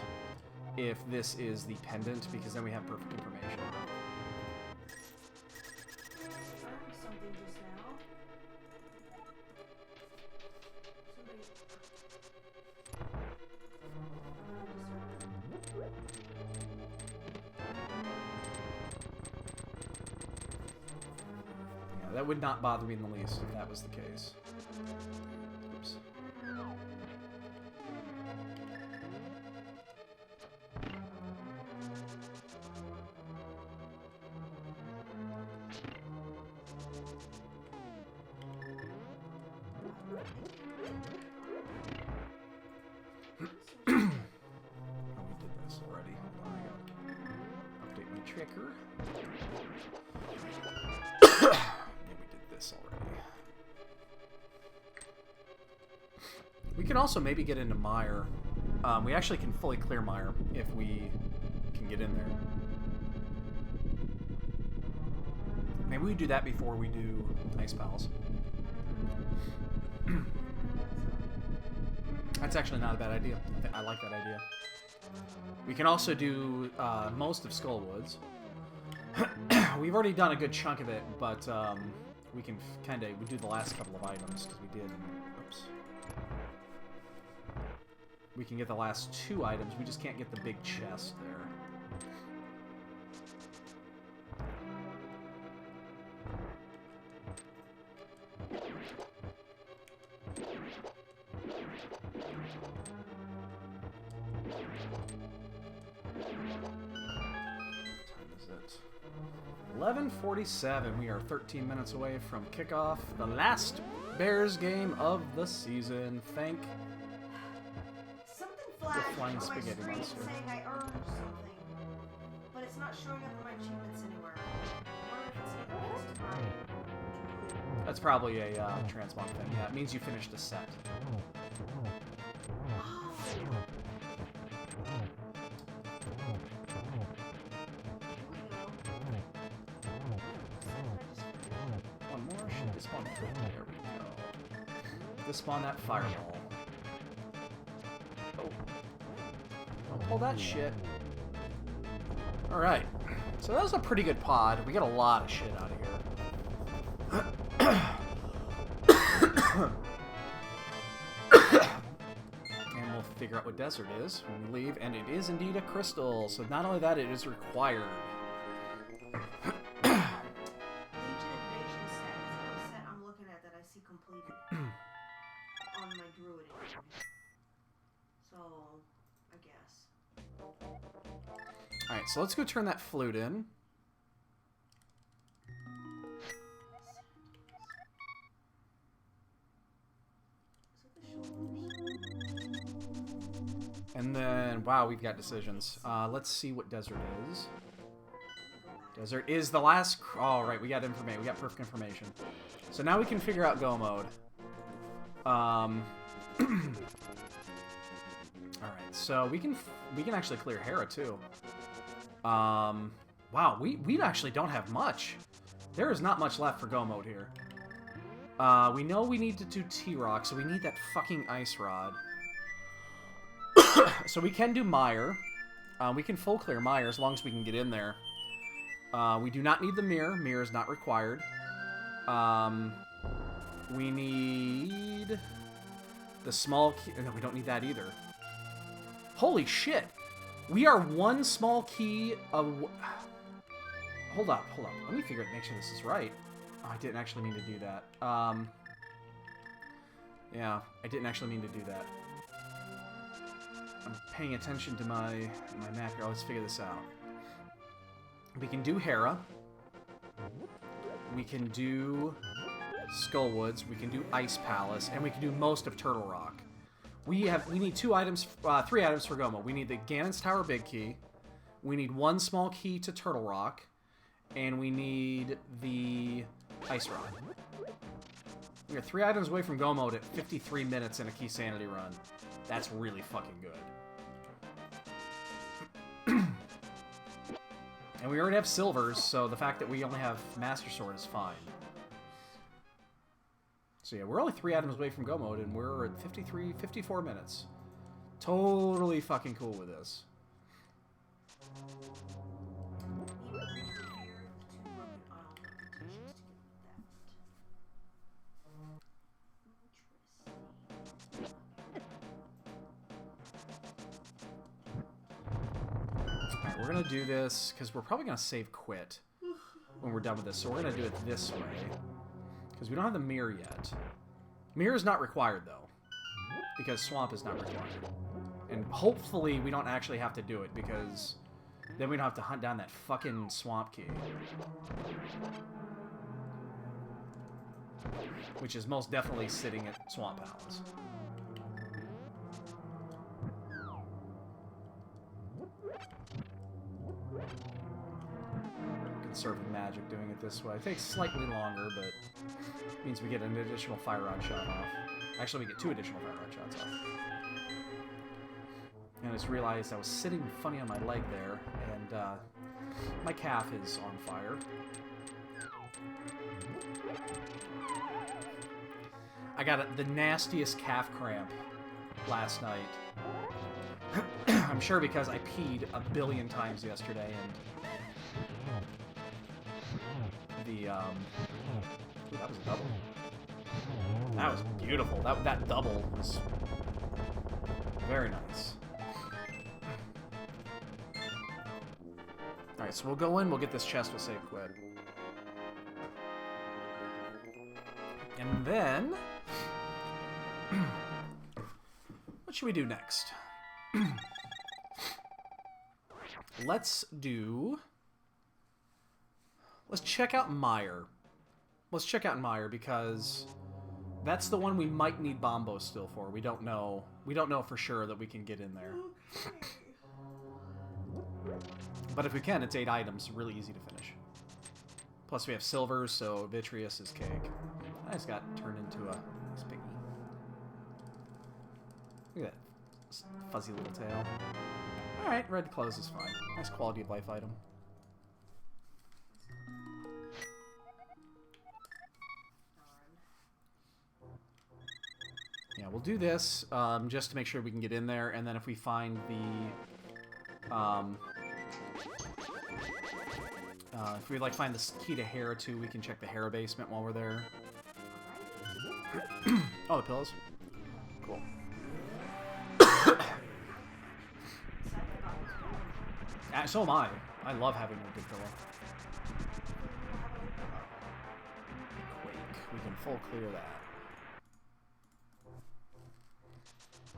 if this is the pendant, because then we have perfect information. That would not bother me in the least if that was the case. Oops. Oh, we did this already. Hold on, I gotta update my tracker. This already. We can also maybe get into Mire. We actually can fully clear Mire if we can get in there. Maybe we do that before we do Ice Palace. That's actually not a bad idea. I like that idea. We can also do most of Skullwoods. We've already done a good chunk of it, but we can we do the last couple of items because we did. Oops. We can get the last 2 items. We just can't get the big chest there. What time is it? 11:47. We are 13 minutes away from kickoff. The last Bears game of the season. Thank Something flashed flying on my spaghetti screen monster. saying I earned something, but it's not showing up in my achievements anywhere. I wonder if it's increased my... That's probably a transmog thing. Yeah, it means you finished a set. One more. Should this spawn? There we go. This spawn that fireball. Oh. Don't pull that shit. Alright. So that was a pretty good pod. We got a lot of shit out of here. And we'll figure out what desert is when we leave. And it is indeed a crystal. So not only that, it is required. Legion Invasion set is the set I'm looking at that I see completed on my druid inventory. So, I guess. Alright, so let's go turn that flute in. And then, wow, we've got decisions. Let's see what desert is. Desert is the last... Oh, right, we got information. We got perfect information. So now we can figure out go mode. Alright, so we can actually clear Hera, too. Wow, we actually don't have much. There is not much left for go mode here. We know we need to do T-Rock, so we need that fucking Ice Rod. So we can do Mire. We can full clear Mire as long as we can get in there. We do not need the mirror. Mirror is not required. We need the small key. No, we don't need that either. Holy shit! We are one small key of... Hold up. Let me figure out, make sure this is right. Oh, I didn't actually mean to do that. Yeah, I didn't actually mean to do that. I'm paying attention to my map here. Let's figure this out. We can do Hera. We can do Skullwoods. We can do Ice Palace, and we can do most of Turtle Rock. We need 3 items for Goma. We need the Ganon's Tower Big Key. We need 1 small key to Turtle Rock, and we need the Ice Rod. We are 3 items away from Go mode at 53 minutes in a Keysanity run. That's really fucking good. And we already have silvers, so the fact that we only have Master Sword is fine. So yeah, we're only 3 items away from Go mode, and we're at 54 minutes. Totally fucking cool with this. Alright, we're gonna do this, because we're probably gonna save quit when we're done with this, so we're gonna do it this way. Because we don't have the mirror yet. Mirror is not required, though. Because Swamp is not required. And hopefully we don't actually have to do it, because then we don't have to hunt down that fucking Swamp Key. Which is most definitely sitting at Swamp Palace. Conserving magic doing it this way. It takes slightly longer, but means we get an additional fire rod shot off. Actually, we get 2 additional fire rod shots off. And I just realized I was sitting funny on my leg there, and my calf is on fire. I got the nastiest calf cramp last night. I'm sure because I peed a billion times yesterday, and the ooh, that was a double. That was beautiful. That double was very nice. All right, so we'll go in. We'll get this chest. We'll save quit, and then what should we do next? Let's check out Meyer. Let's check out Meyer because that's the one we might need Bombo still for. We don't know. We don't know for sure that we can get in there. But if we can, it's 8 items. Really easy to finish. Plus we have silvers, so Vitreous is cake. I just got turned into a piggy. Look at that fuzzy little tail. Alright, red clothes is fine. Nice quality of life item. Yeah, we'll do this just to make sure we can get in there, and then if we find the if we find the key to Hera too, we can check the Hera basement while we're there. Oh, the pillows. Cool. So am I. I love having a good pillow. Quake. We can full clear that.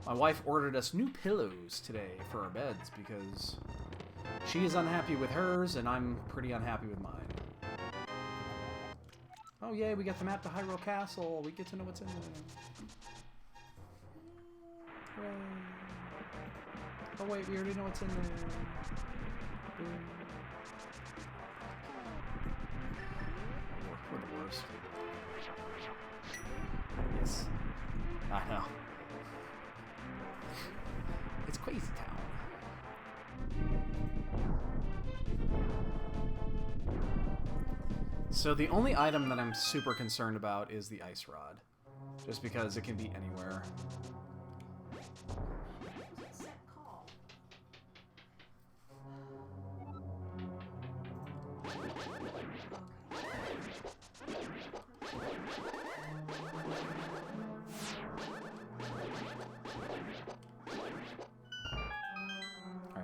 My wife ordered us new pillows today for our beds because she is unhappy with hers and I'm pretty unhappy with mine. Oh yay, we got the map to Hyrule Castle. We get to know what's in there. Hooray. Oh wait, we already know what's in there. We're the worst. Yes. I know. It's Crazy Town. So the only item that I'm super concerned about is the Ice Rod. Just because it can be anywhere.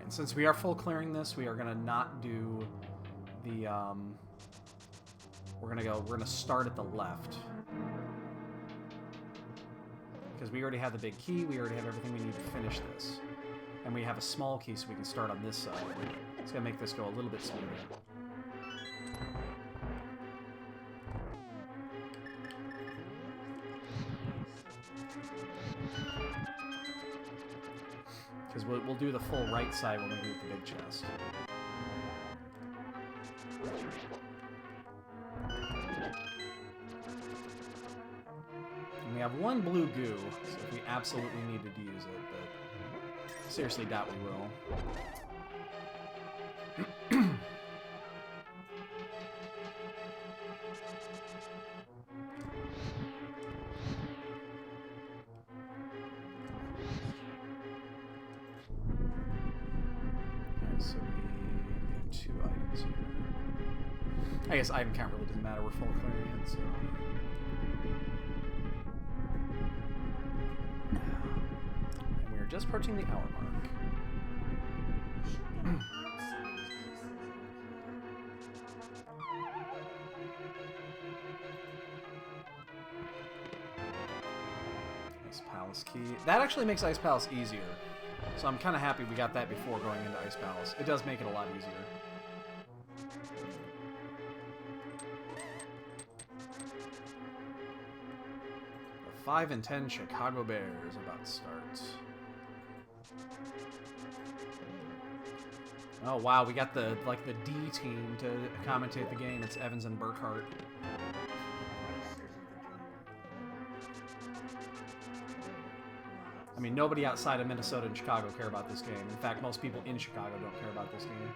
Since we are full clearing this, we are gonna not do the we're gonna start at the left. Because we already have the big key, we already have everything we need to finish this. And we have a small key so we can start on this side. It's gonna make this go a little bit smoother. Because we'll do the full right side when we do the big chest. And we have one blue goo, so if we absolutely needed to use it, but seriously doubt we will. So we get 2 items here. I guess item count really doesn't matter, we're full clearing it, so... And we are just approaching the hour mark. Ice Palace key. That actually makes Ice Palace easier. So I'm kind of happy we got that before going into Ice Palace. It does make it a lot easier. The 5 and 10 Chicago Bears about to start. Oh wow, we got the the D team to commentate the game. It's Evans and Burkhart. I mean, nobody outside of Minnesota and Chicago care about this game. In fact, most people in Chicago don't care about this game.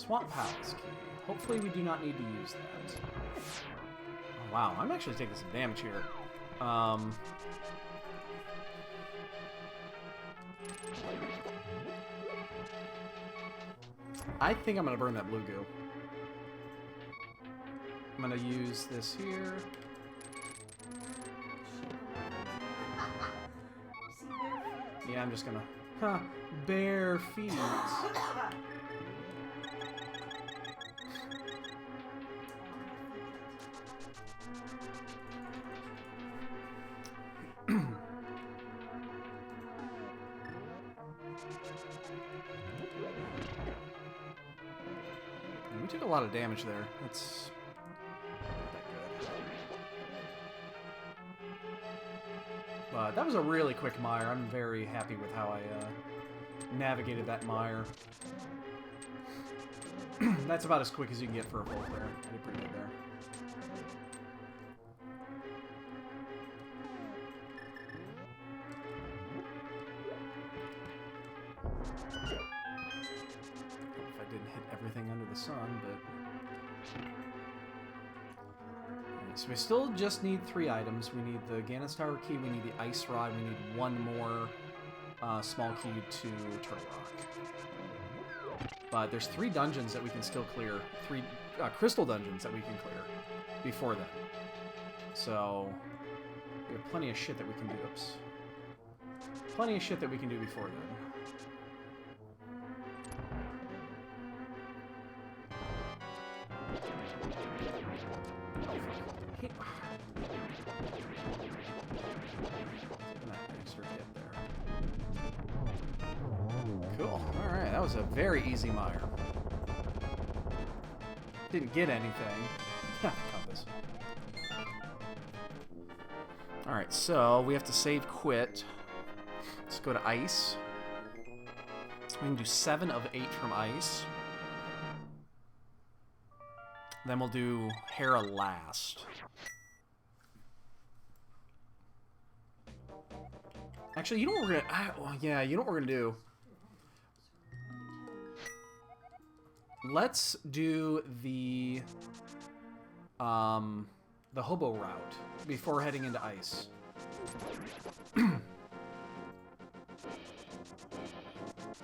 Swamp Palace key. Hopefully we do not need to use that. Oh, wow, I'm actually taking some damage here. I think I'm going to burn that blue goo. I'm going to use this here. Yeah, I'm just going to... Huh. Bare feet. We took a lot of damage there. That's not that good. But that was a really quick mire. I'm very happy with how I navigated that mire. That's about as quick as you can get for a bolt there. I did pretty good there. Everything under the sun, but... Right, so we still just need 3 items. We need the Ganon's Tower key, we need the Ice Rod, we need 1 more small key to Turtle Rock. But there's 3 dungeons that we can still clear. 3 crystal dungeons that we can clear before then. So, we have plenty of shit that we can do. Oops. Plenty of shit that we can do before then. Cool. Alright, that was a very easy mire. Didn't get anything. Compass. Alright, so we have to save quit. Let's go to ice. We can do 7 of 8 from ice. Then we'll do Hera last. Actually, you know what we're gonna... well, yeah, you know what we're gonna do? Let's do the hobo route before heading into ice.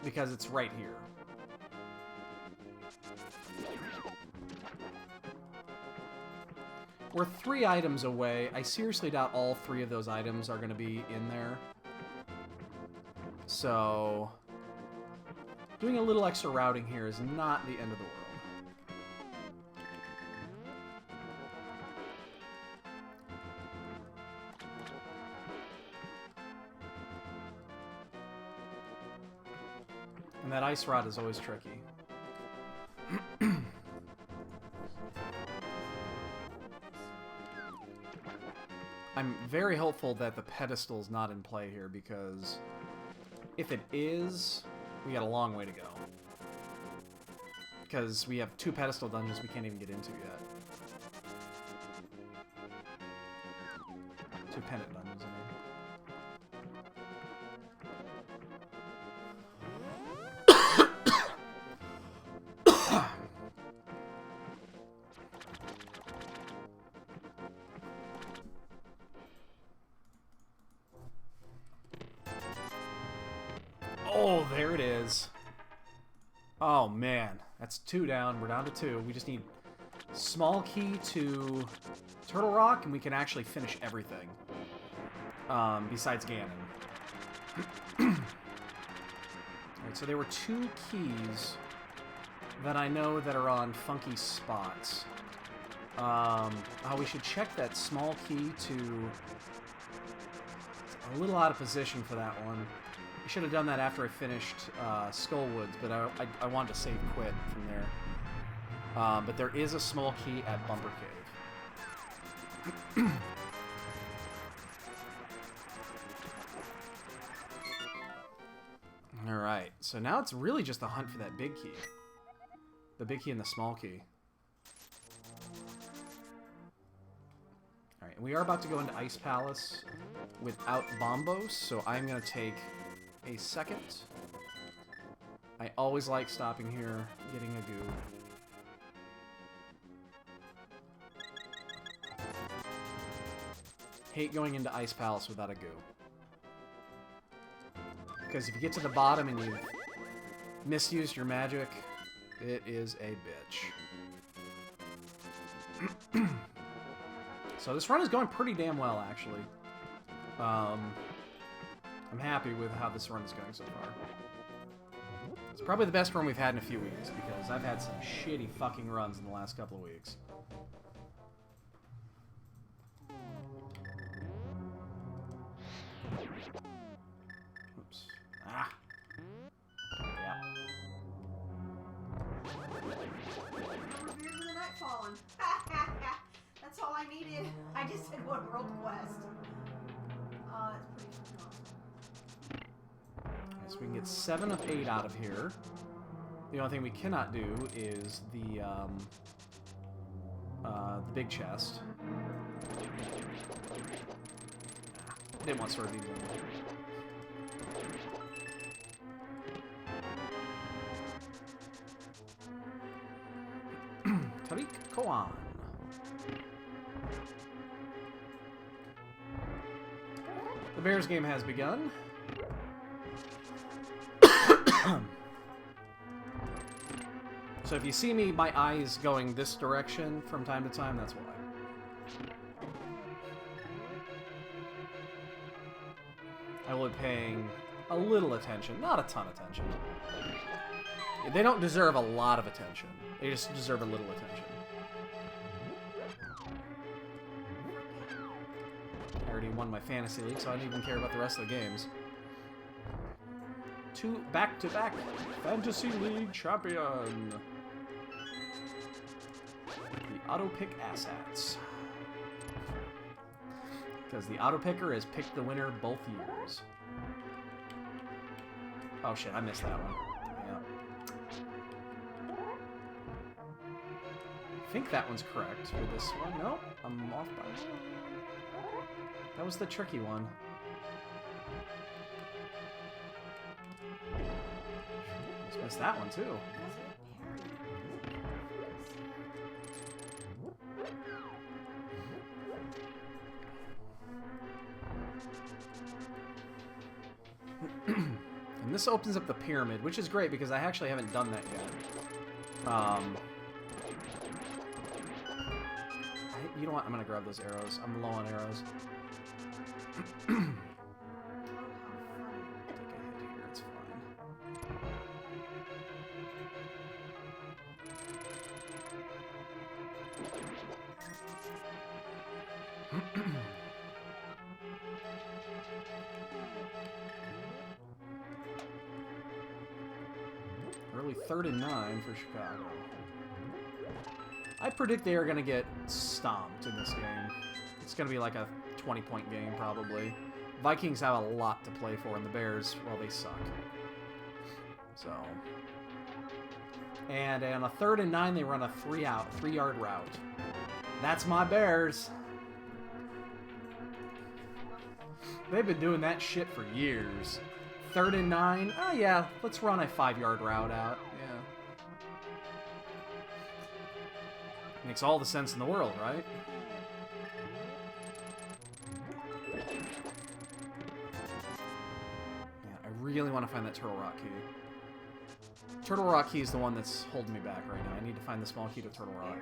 Because it's right here. We're 3 items away. I seriously doubt all 3 of those items are going to be in there. So, doing a little extra routing here is not the end of the world. And that ice rod is always tricky. I'm very hopeful that the pedestal's not in play here, because if it is, we got a long way to go. Because we have 2 pedestal dungeons we can't even get into yet. 2 pendant dungeons, I mean. Oh, there it is. Oh, man. That's 2 down. We're down to 2. We just need small key to Turtle Rock, and we can actually finish everything. Besides Ganon. Alright, so there were 2 keys that I know that are on funky spots. We should check that small key to... a little out of position for that one. I should have done that after I finished Skullwoods, but I wanted to save quit from there. But there is a small key at Bumper Cave. Alright, so now it's really just the hunt for that big key. The big key and the small key. Alright, and we are about to go into Ice Palace without Bombos, so I'm going to take a second I always like stopping here, getting a goo. Hate going into Ice Palace without a goo. Because if you get to the bottom and you've misused your magic, it is a bitch. So this run is going pretty damn well, actually. I'm happy with how this run is going so far. It's probably the best run we've had in a few weeks, because I've had some shitty fucking runs in the last couple of weeks. Oops. Ah! Yeah. Review of the Night Fallen. That's all I needed. I just did one world quest. It's pretty fucking awesome. So we can get 7 of 8 out of here. The only thing we cannot do is the big chest. Didn't want sword beads in. Tariq Koan. The Bears game has begun. So if you see me, my eyes going this direction from time to time, that's why. I will be paying a little attention, not a ton of attention. They don't deserve a lot of attention. They just deserve a little attention. I already won my fantasy league, so I don't even care about the rest of the games. 2 back-to-back fantasy league champion. The auto-pick assets. Because the auto-picker has picked the winner both years. Oh shit, I missed that one. Yeah. I think that one's correct for this one. No, I'm off by one. That was the tricky one. Just missed that one too. And this opens up the pyramid, which is great because I actually haven't done that yet. You know what? I'm gonna grab those arrows. I'm low on arrows. Take a hit here. It's fine. Early 3rd and 9 for Chicago. I predict they are going to get stomped in this game. It's going to be like a 20-point game, probably. Vikings have a lot to play for, and the Bears, well, they suck. So. And on a 3rd and 9, they run a 3-yard route. That's my Bears. They've been doing that shit for years. 3rd and 9, oh yeah, let's run a 5-yard route out. Yeah. Makes all the sense in the world, right? Yeah, I really want to find that Turtle Rock key. Turtle Rock key is the one that's holding me back right now. I need to find the small key to Turtle Rock.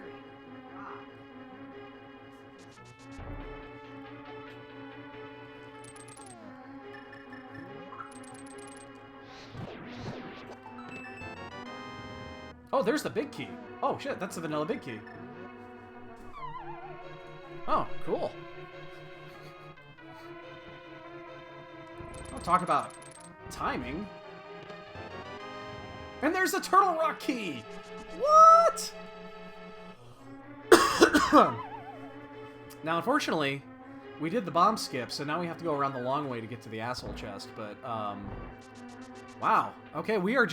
Oh, there's the big key. Oh, shit, that's the vanilla big key. Oh, cool. I'll talk about timing. And there's the Turtle Rock key! What? Now, unfortunately, we did the bomb skip, so now we have to go around the long way to get to the asshole chest, but, wow. Okay, we are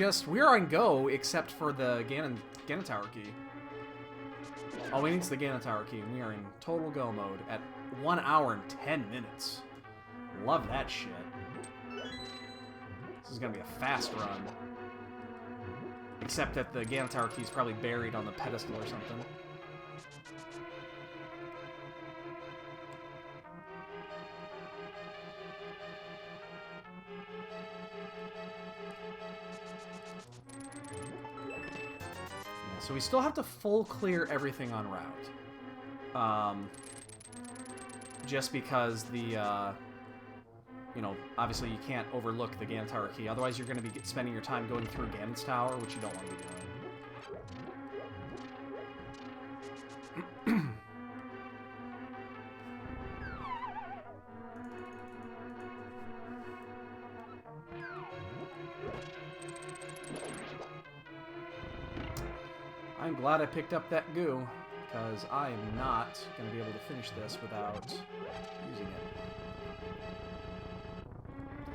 on go, except for the Ganon Tower key. All we need is the Ganon Tower key, and we are in total go mode at 1 hour and 10 minutes. Love that shit. This is gonna be a fast run. Except that the Ganon Tower key is probably buried on the pedestal or something. Yeah, so we still have to full clear everything on route. Just because the, you know, obviously you can't overlook the Ganon Tower key. Otherwise, you're going to be spending your time going through Ganon's Tower, which you don't want to be doing. I'm glad I picked up that goo, because I am not going to be able to finish this without using it.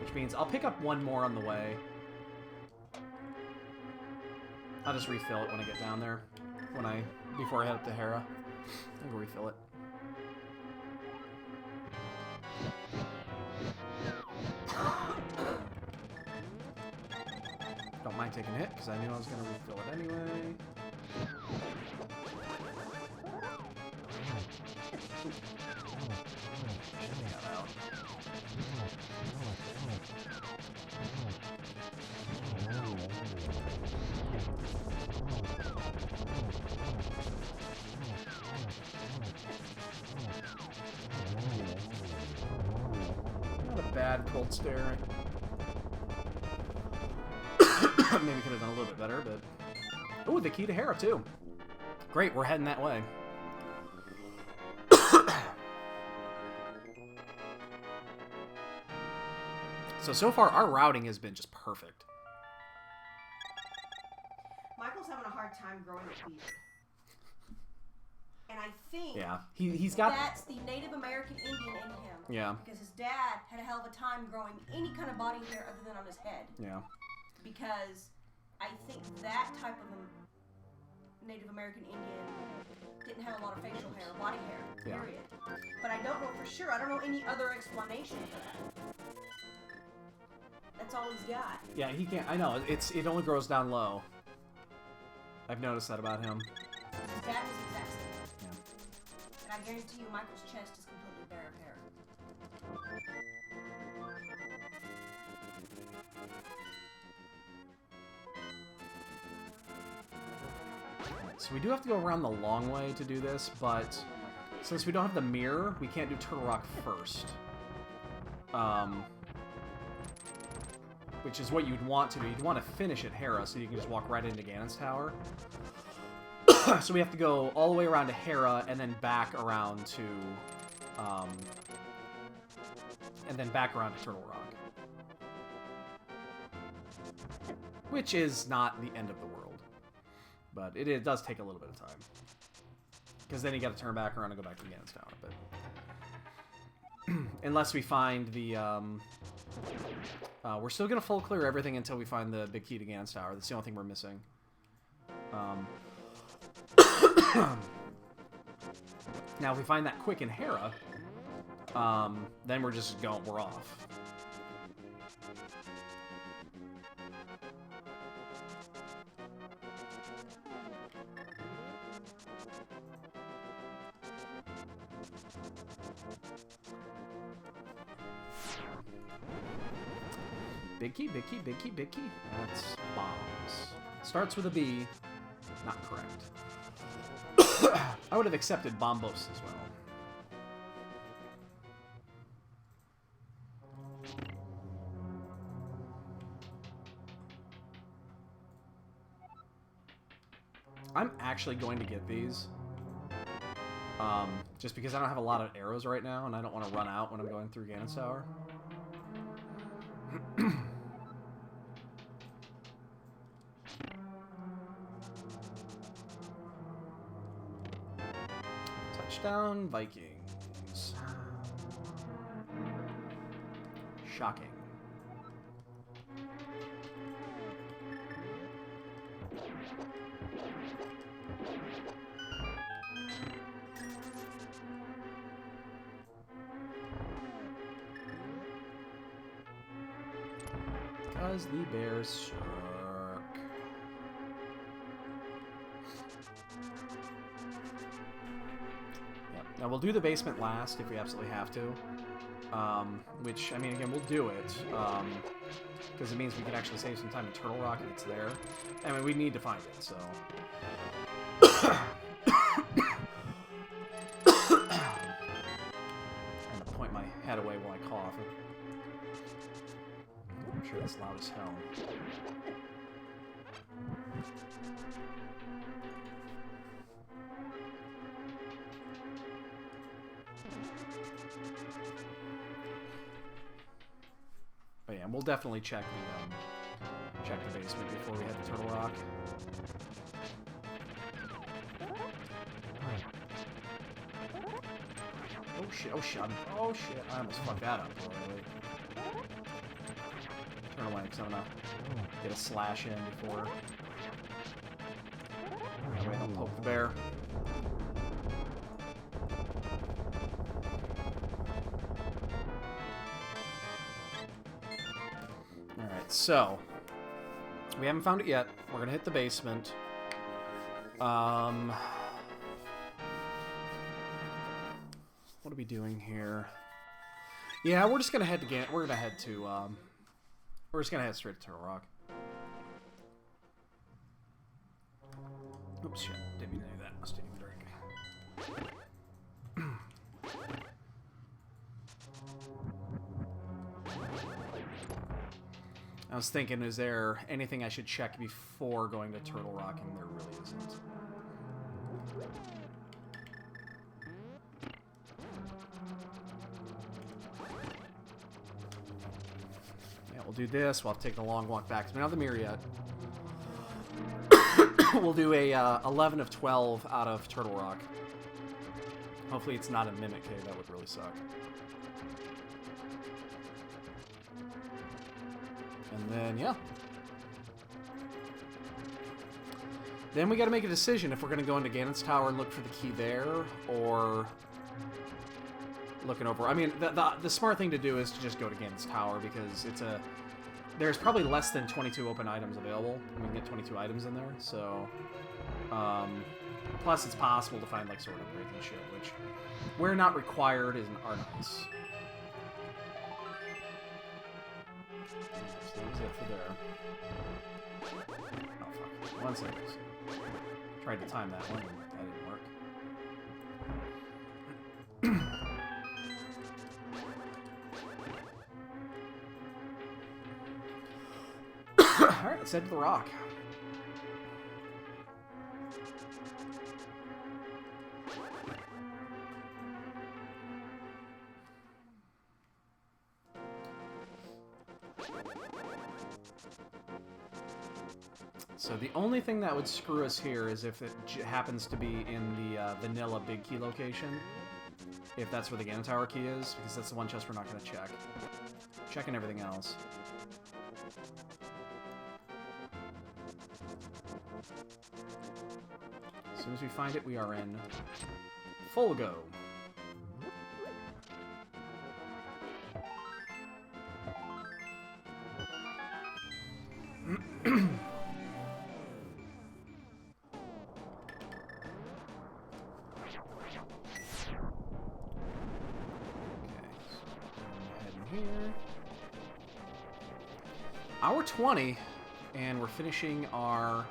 Which means I'll pick up one more on the way. I'll just refill it when I get down there. Before I head up to Hera. I'll refill it. Don't mind taking a hit, because I knew I was going to refill it anyway. Not a bad cold stare. Maybe could have done a little bit better, but... Ooh, the key to Hera, too. Great, we're heading that way. So far, our routing has been just perfect. Michael's having a hard time growing a beard. And I think he's got... that's the Native American Indian in him. Yeah. Because his dad had a hell of a time growing any kind of body hair other than on his head. Yeah. Because I think that type of a Native American Indian didn't have a lot of facial hair, body hair, period. Yeah. But I don't know for sure. I don't know any other explanation for that. That's all he's got. Yeah, he can't... I know, it only grows down low. I've noticed that about him. His dad was exact same. Yeah. And I guarantee you Michael's chest is completely bare of hair. So we do have to go around the long way to do this, but since we don't have the mirror, we can't do Turtle Rock first. Which is what you'd want to do. You'd want to finish at Hera so you can just walk right into Ganon's Tower. So we have to go all the way around to Hera and then back around to... and then back around to Turtle Rock. Which is not the end of the world. But it does take a little bit of time. Because then you got to turn back around and go back to Ganon's Tower. But unless we find the... we're still going to full clear everything until we find the big key to Ganon's Tower. That's the only thing we're missing. Now, if we find that quick in Hera, then we're just going... We're off. Big key, big key, big key, big key. That's bombs. Starts with a B. Not correct. I would have accepted bombos as well. I'm actually going to get these. Just because I don't have a lot of arrows right now, and I don't want to run out when I'm going through Ganon's Tower. Touchdown, Vikings. Shocking. Because the bears suck. Now, we'll do the basement last if we absolutely have to. Which, I mean, again, we'll do it. Because it means we can actually save some time in Turtle Rock if it's there. I mean, we need to find it, so... I'm gonna point my head away while I cough. I'm sure that's loud as hell. But yeah, we'll definitely check the basement before we head to Turtle Rock. Oh shit! Oh shit! Oh shit! I almost fucked that up. Turn away, because I'm gonna get a slash in before. That way I don't poke the bear. Alright, so we haven't found it yet. We're gonna hit the basement. What are we doing here? Yeah, we're just gonna head to we're gonna head straight to Turtle Rock. Oops, shit. Didn't mean to do that. Must have taken a drink. I was thinking, is there anything I should check before going to Turtle Rock, and there really isn't. Yeah, we'll do this. We'll have to take a long walk back. 'Cause we don't have the mirror yet. We'll do a 11 of 12 out of Turtle Rock. Hopefully it's not a Mimic Cave. That would really suck. And then, yeah. Then we gotta make a decision if we're gonna go into Ganon's Tower and look for the key there, or looking over. I mean, the smart thing to do is to just go to Ganon's Tower, because there's probably less than 22 open items available. We can get 22 items in there, so... plus it's possible to find, like, sword upgrades and shit, which, where not required, are nice. So that was it for there. Oh, fuck. 1 second. Tried to time that one, that didn't work. Alright, let's head to the rock. So the only thing that would screw us here is if it happens to be in the vanilla big key location. If that's where the Ganon Tower key is, because that's the one chest we're not going to check. Checking everything else. As soon as we find it, we are in full go. Hour 20, and we're finishing our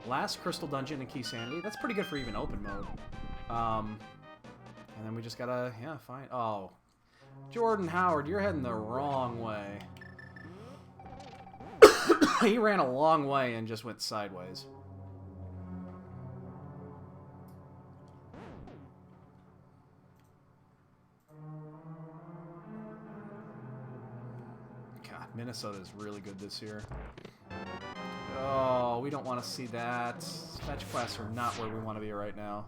last crystal dungeon in Keysanity. That's pretty good for even open mode. And then we just gotta, yeah, find... Oh. Jordan Howard, you're heading the wrong way. He ran a long way and just went sideways. Minnesota's really good this year. Oh, we don't want to see that. Fetch quests are not where we want to be right now.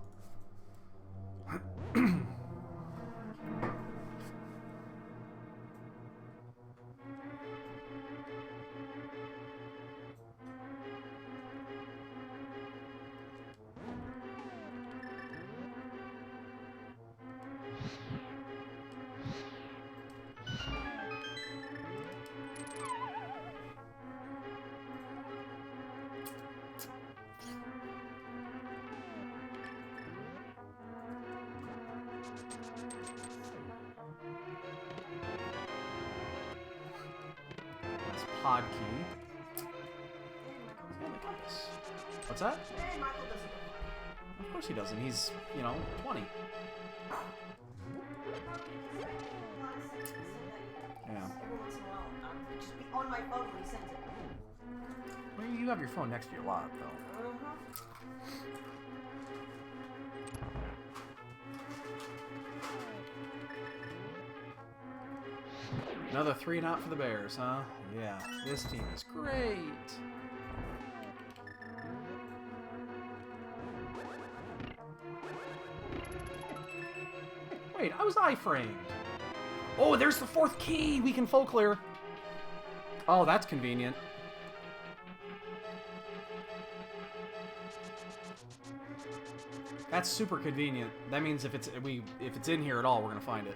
That's pod key. And the compass. What's that? Hey, Michael doesn't know. Of course he doesn't. He's, you know, 20. Yeah. Every once in a while, just be on my phone when he sends it. Well, you have your phone next to you a lot, though. Another 3 and out for the Bears, huh? Yeah, this team is great. Wait, I was iframed. Oh, there's the 4th key. We can full clear. Oh, that's convenient. That's super convenient. That means if it's in here at all, we're gonna find it.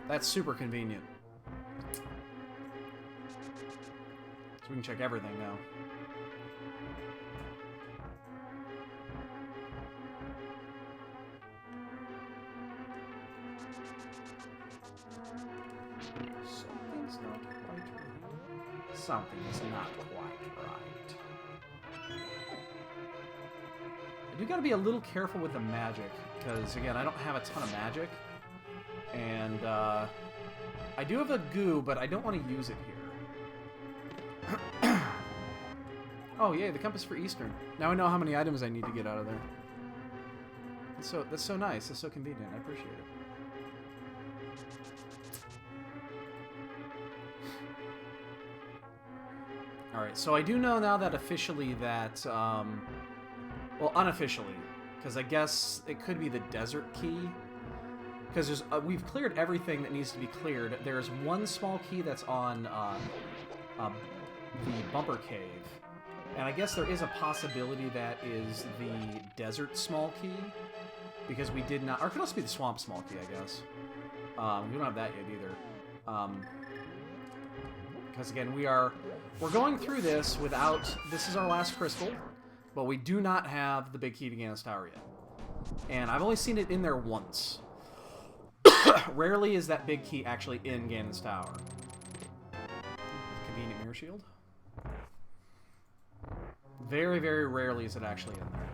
That's super convenient. So we can check everything now. Something's not quite right. Something is not quite right. I do gotta be a little careful with the magic, because again, I don't have a ton of magic. And, I do have a goo, but I don't want to use it here. Oh, yay, the compass for Eastern. Now I know how many items I need to get out of there. That's so nice. That's so convenient. I appreciate it. Alright, so I do know now that officially that, well, unofficially, because I guess it could be the desert key. Because we've cleared everything that needs to be cleared. There's one small key that's on the bumper cave. And I guess there is a possibility that is the desert small key. Because we did not... Or it could also be the swamp small key, I guess. We don't have that yet either. Because again, we're going through this without... This is our last crystal. But we do not have the big key to Ganon's Tower yet. And I've only seen it in there once. Rarely is that big key actually in Ganon's Tower. Convenient mirror shield. Very, very rarely is it actually in there.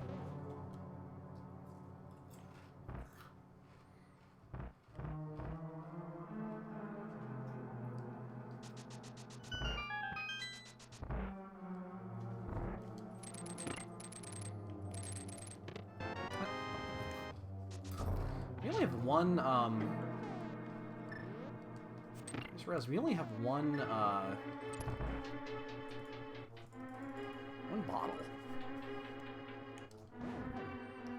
We only have one, I just realized we only have one bottle.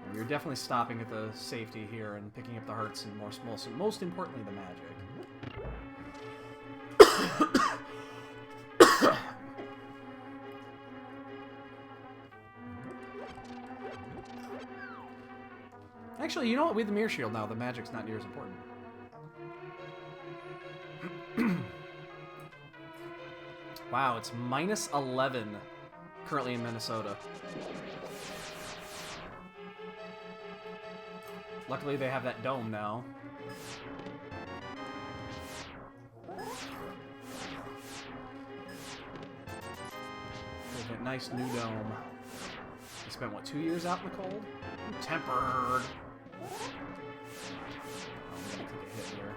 And we're definitely stopping at the safety here and picking up the hearts and most importantly the magic. Actually, you know what? With the mirror shield now, the magic's not near as important. Wow, it's minus 11 currently in Minnesota. Luckily, they have that dome now. They have a nice new dome. We spent, what, 2 years out in the cold? Tempered. Oh, I'm gonna take a hit here.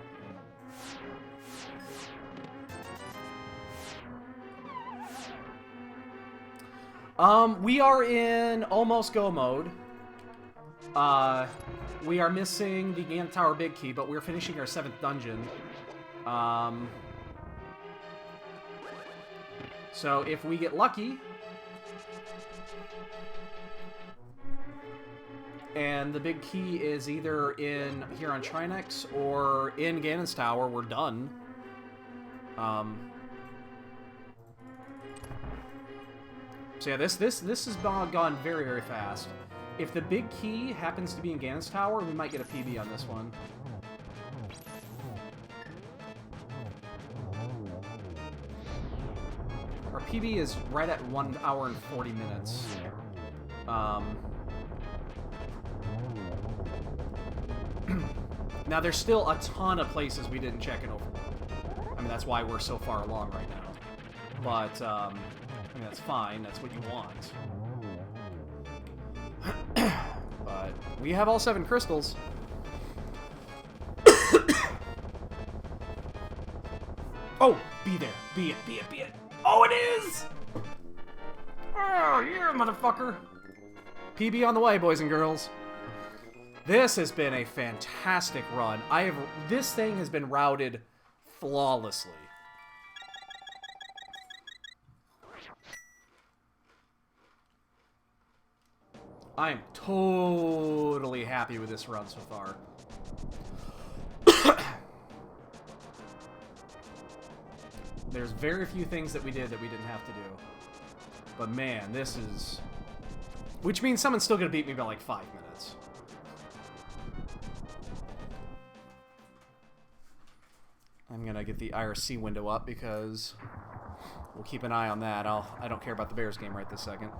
We are in almost go mode. We are missing the Ganon Tower big key, but we're finishing our 7th dungeon. So if we get lucky, and the big key is either in here on Trinex or in Ganon's Tower, we're done. So yeah, this has gone very, very fast. If the big key happens to be in Ganon's Tower, we might get a PB on this one. Our PB is right at 1 hour and 40 minutes. Now, there's still a ton of places we didn't check in Overworld. I mean, that's why we're so far along right now. But, I mean, that's fine. That's what you want. But we have all 7 crystals. Oh, be there. Be it, be it, be it. Oh, it is! Oh, yeah, motherfucker. PB on the way, boys and girls. This has been a fantastic run. This thing has been routed flawlessly. I am totally happy with this run so far. There's very few things that we did that we didn't have to do. But man, this is... Which means someone's still going to beat me by like 5 minutes. I'm going to get the IRC window up because we'll keep an eye on that. I don't care about the Bears game right this second.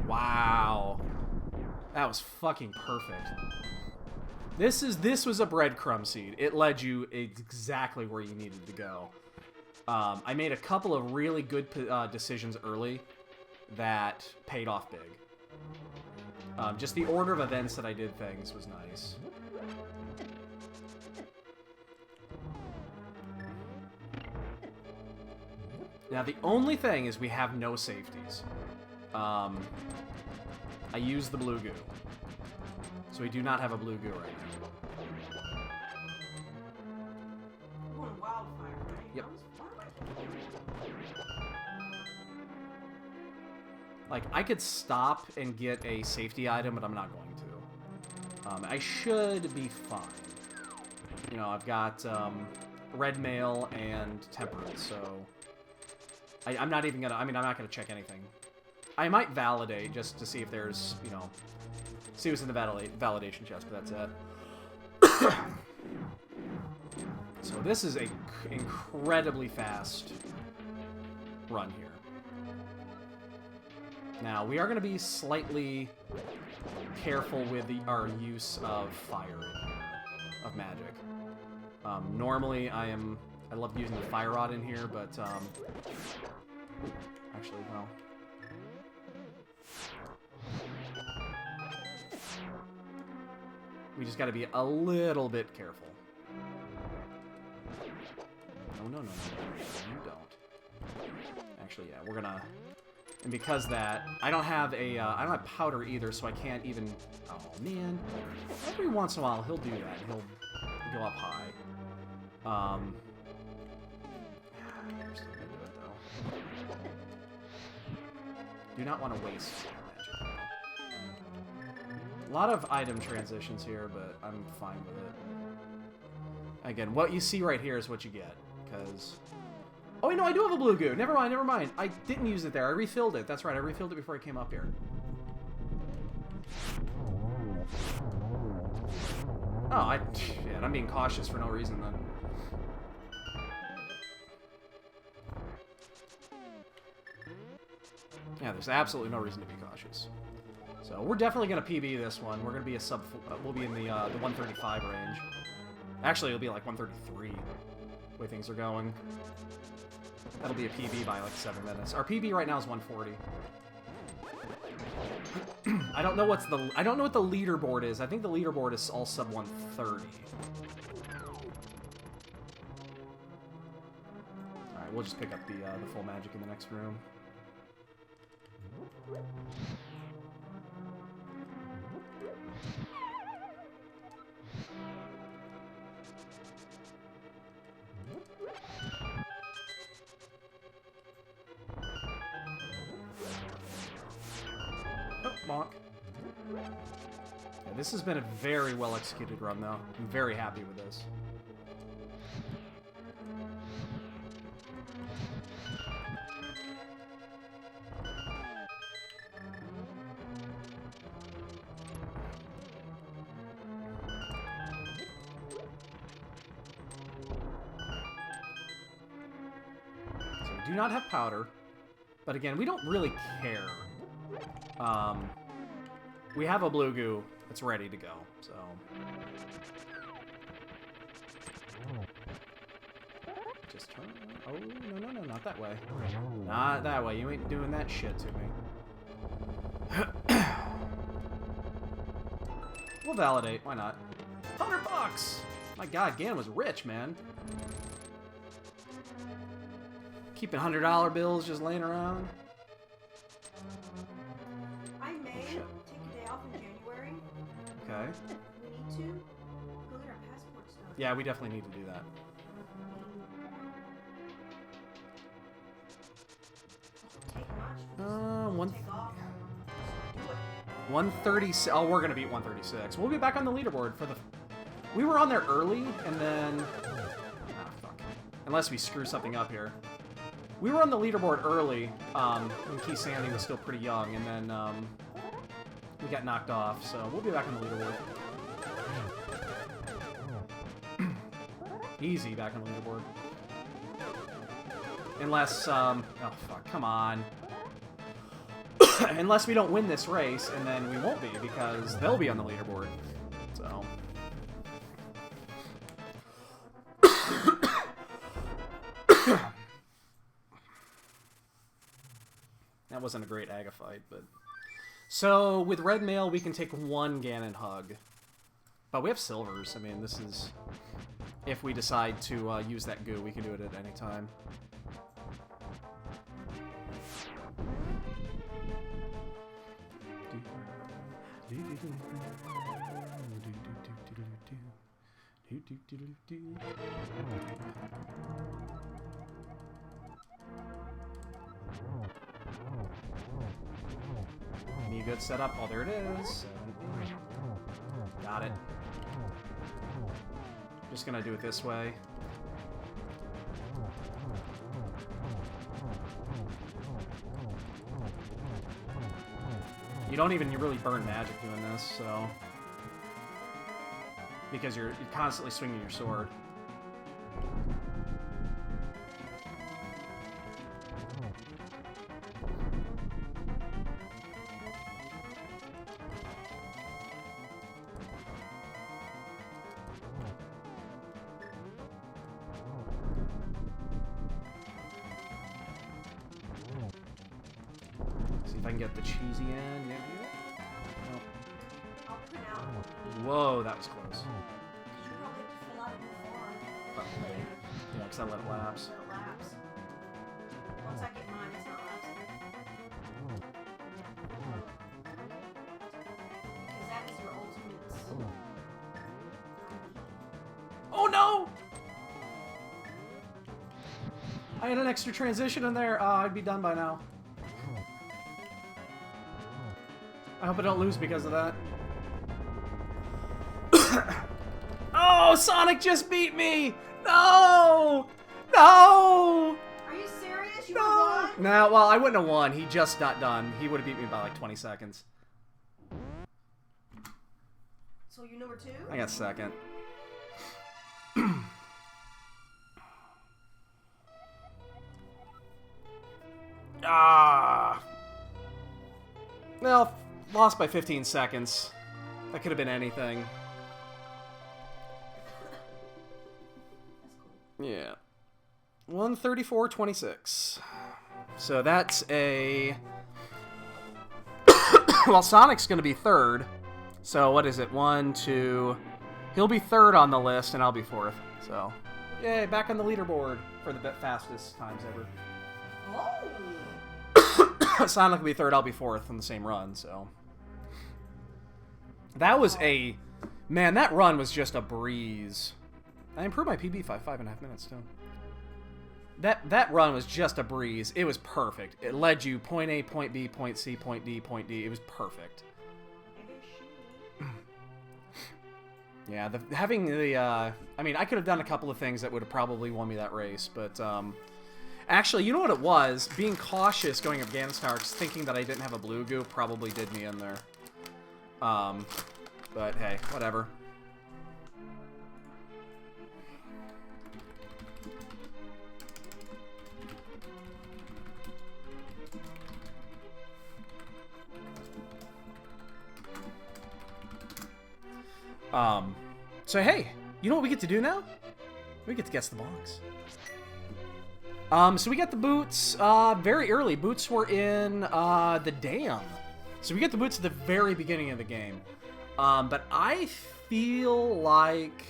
Wow. That was fucking perfect. This was a breadcrumb seed. It led you exactly where you needed to go. I made a couple of really good decisions early that paid off big. Just the order of events that I did things was nice. Now, the only thing is we have no safeties. I used the blue goo. So we do not have a blue goo right now. We're going wildfire, right? Yep. Why am Like, I could stop and get a safety item, but I'm not going to. I should be fine. You know, I've got red mail and temperance, so... I'm not even gonna... I mean, I'm not gonna check anything. I might validate just to see if there's, you know... See what's in the validation chest, but that's it. So this is a incredibly fast run here. Now, we are going to be slightly careful with our use of fire in here, of magic. Normally, I love using the fire rod in here, but, actually, well... We just got to be a little bit careful. No, you don't. Actually, yeah, we're gonna... And because that, I don't have powder either, so I can't even... Oh, man. Every once in a while, he'll do that. He'll go up high. You're still gonna do it, though. Do not want to waste magic. A lot of item transitions here, but I'm fine with it. Again, what you see right here is what you get, because... Oh, wait, no, I do have a blue goo. Never mind, never mind. I didn't use it there. I refilled it. That's right, I refilled it before I came up here. Oh, yeah, I'm being cautious for no reason, then. Yeah, there's absolutely no reason to be cautious. So we're definitely going to PB this one. We're going to be we'll be in the 135 range. Actually, it'll be like 133, the way things are going. That'll be a PB by like 7 minutes. Our PB right now is 140. I don't know what the leaderboard is. I think the leaderboard is all sub 130. All right, we'll just pick up the full magic in the next room. Oh, bonk. Yeah, this has been a very well executed run, though. I'm very happy with this. So we do not have powder, but again, we don't really care. we have a blue goo that's ready to go, so... Just turn... Oh, no, not that way. Not that way. You ain't doing that shit to me. We'll validate. Why not? $100! My god, Gan was rich, man. Keeping $100 bills just laying around. I may take a day off in January. Okay. We need to go get our passport stuff. Yeah, we definitely need to do that. Take much. One... Take off. Do it. 136. Oh, we're gonna beat 136. We'll be back on the leaderboard for the... We were on there early, and then... Ah, fuck. Unless we screw something up here. We were on the leaderboard early, when Keysanity was still pretty young, and then, we got knocked off, so we'll be back on the leaderboard. Easy back on the leaderboard. Unless, oh fuck, come on. Unless we don't win this race, and then we won't be, because they'll be on the leaderboard. So... That wasn't a great Aga fight, but... So, with red mail, we can take one Ganon hug. But we have silvers. I mean, this is... If we decide to use that goo, we can do it at any time. Need a good setup. Oh, there it is. Got it. Just gonna do it this way. You don't even really burn magic doing this, so... Because you're constantly swinging your sword. See if I can get the cheesy end. Yeah. Nope. I'll print out. Whoa, that was close. You probably have to fill out before. Yeah, because I let it lapse. Let it lapse. Once I get mine, it's not lapsing. Because that is your ultimate. Oh no! I had an extra transition in there. I'd be done by now. I hope I don't lose because of that. Oh, Sonic just beat me! No! No! Are you serious? You No! won? No, well, I wouldn't have won. He just got done. He would have beat me by like 20 seconds. So you're number 2? I got second. Ah! Well, lost by 15 seconds. That could have been anything. Yeah. 134.26. So that's a... Well, Sonic's going to be third. So what is it? 1, 2... He'll be third on the list, and I'll be fourth. So, yay, back on the leaderboard for the fastest times ever. Oh! Sonic will be third, I'll be fourth in the same run, so... That was a... Man, that run was just a breeze. I improved my PB by 5.5 minutes, too. That run was just a breeze. It was perfect. It led you point A, point B, point C, point D, point D. It was perfect. Yeah, having the... I mean, I could have done a couple of things that would have probably won me that race, but... Actually, you know what it was? Being cautious going up Ganon's Tower, thinking that I didn't have a blue goo probably did me in there. But hey, whatever. So hey, you know what we get to do now? We get to guess the bonks. So we got the boots very early. Boots were in the dam. So we get the boots at the very beginning of the game. But I feel like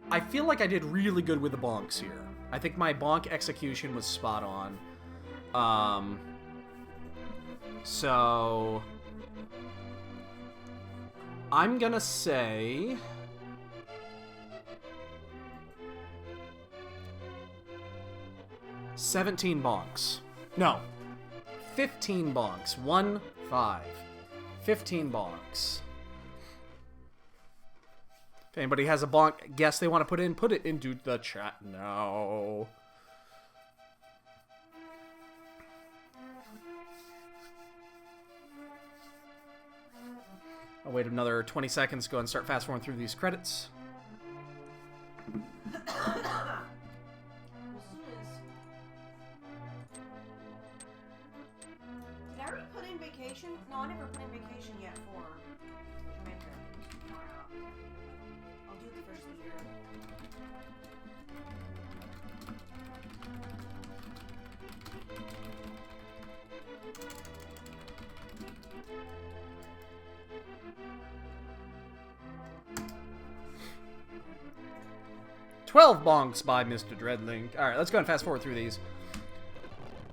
I did really good with the bonks here. I think my bonk execution was spot on. So I'm gonna say 17 bonks. No, 15 bonks. 1, 5. 15 bonks. If anybody has a bonk guess they want to put it into the chat now. I'll wait another 20 seconds, go ahead and start fast forwarding through these credits. Did I already put in vacation? No, I never put in vacation yet for Jamaica. I'll do it the first of the year. "12 bonks" by Mr. Dreadlink. Alright, let's go and fast forward through these.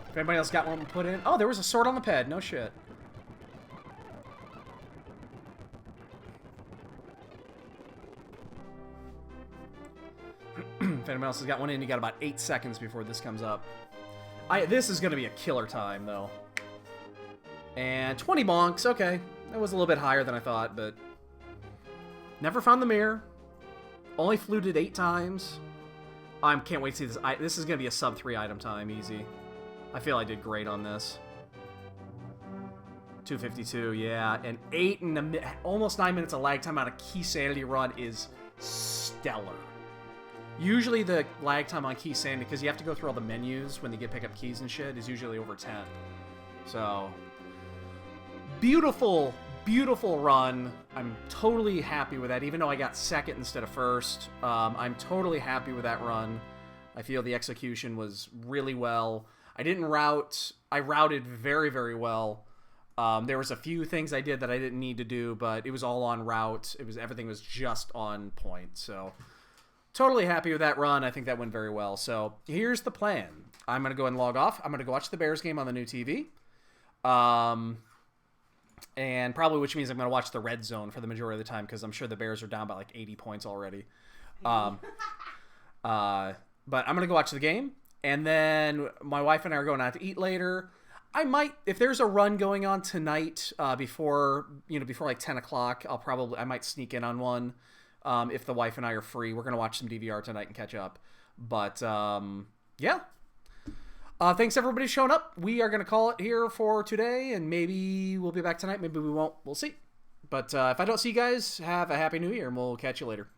If anybody else got one to put in. Oh, there was a sword on the pad. No shit. If anyone else has got one in, you got about 8 seconds before this comes up. This is going to be a killer time, though. And 20 bonks. Okay. That was a little bit higher than I thought, but... Never found the mirror. Only fluted 8 times. I can't wait to see this. This is going to be a sub 3 item time. Easy. I feel I did great on this. 252, yeah. And 8 and almost 9 minutes of lag time on a Keysanity run is stellar. Usually the lag time on Keysanity, because you have to go through all the menus when you get pick up keys and shit, is usually over 10. So, beautiful, beautiful run. I'm totally happy with that, even though I got second instead of first. I'm totally happy with that run. I feel the execution was really well. I didn't route. I routed very, very well. There was a few things I did that I didn't need to do, but it was all on route. Everything was just on point. So, totally happy with that run. I think that went very well. So, here's the plan. I'm going to go and log off. I'm going to go watch the Bears game on the new TV. And probably, which means I'm going to watch the red zone for the majority of the time, because I'm sure the Bears are down by like 80 points already. But I'm going to go watch the game. And then my wife and I are going out to eat later. I might, if there's a run going on tonight before like 10 o'clock, I might sneak in on one. If the wife and I are free, we're going to watch some DVR tonight and catch up. But yeah. Thanks everybody for showing up. We are going to call it here for today, and maybe we'll be back tonight. Maybe we won't. We'll see. But if I don't see you guys, have a happy new year, and we'll catch you later.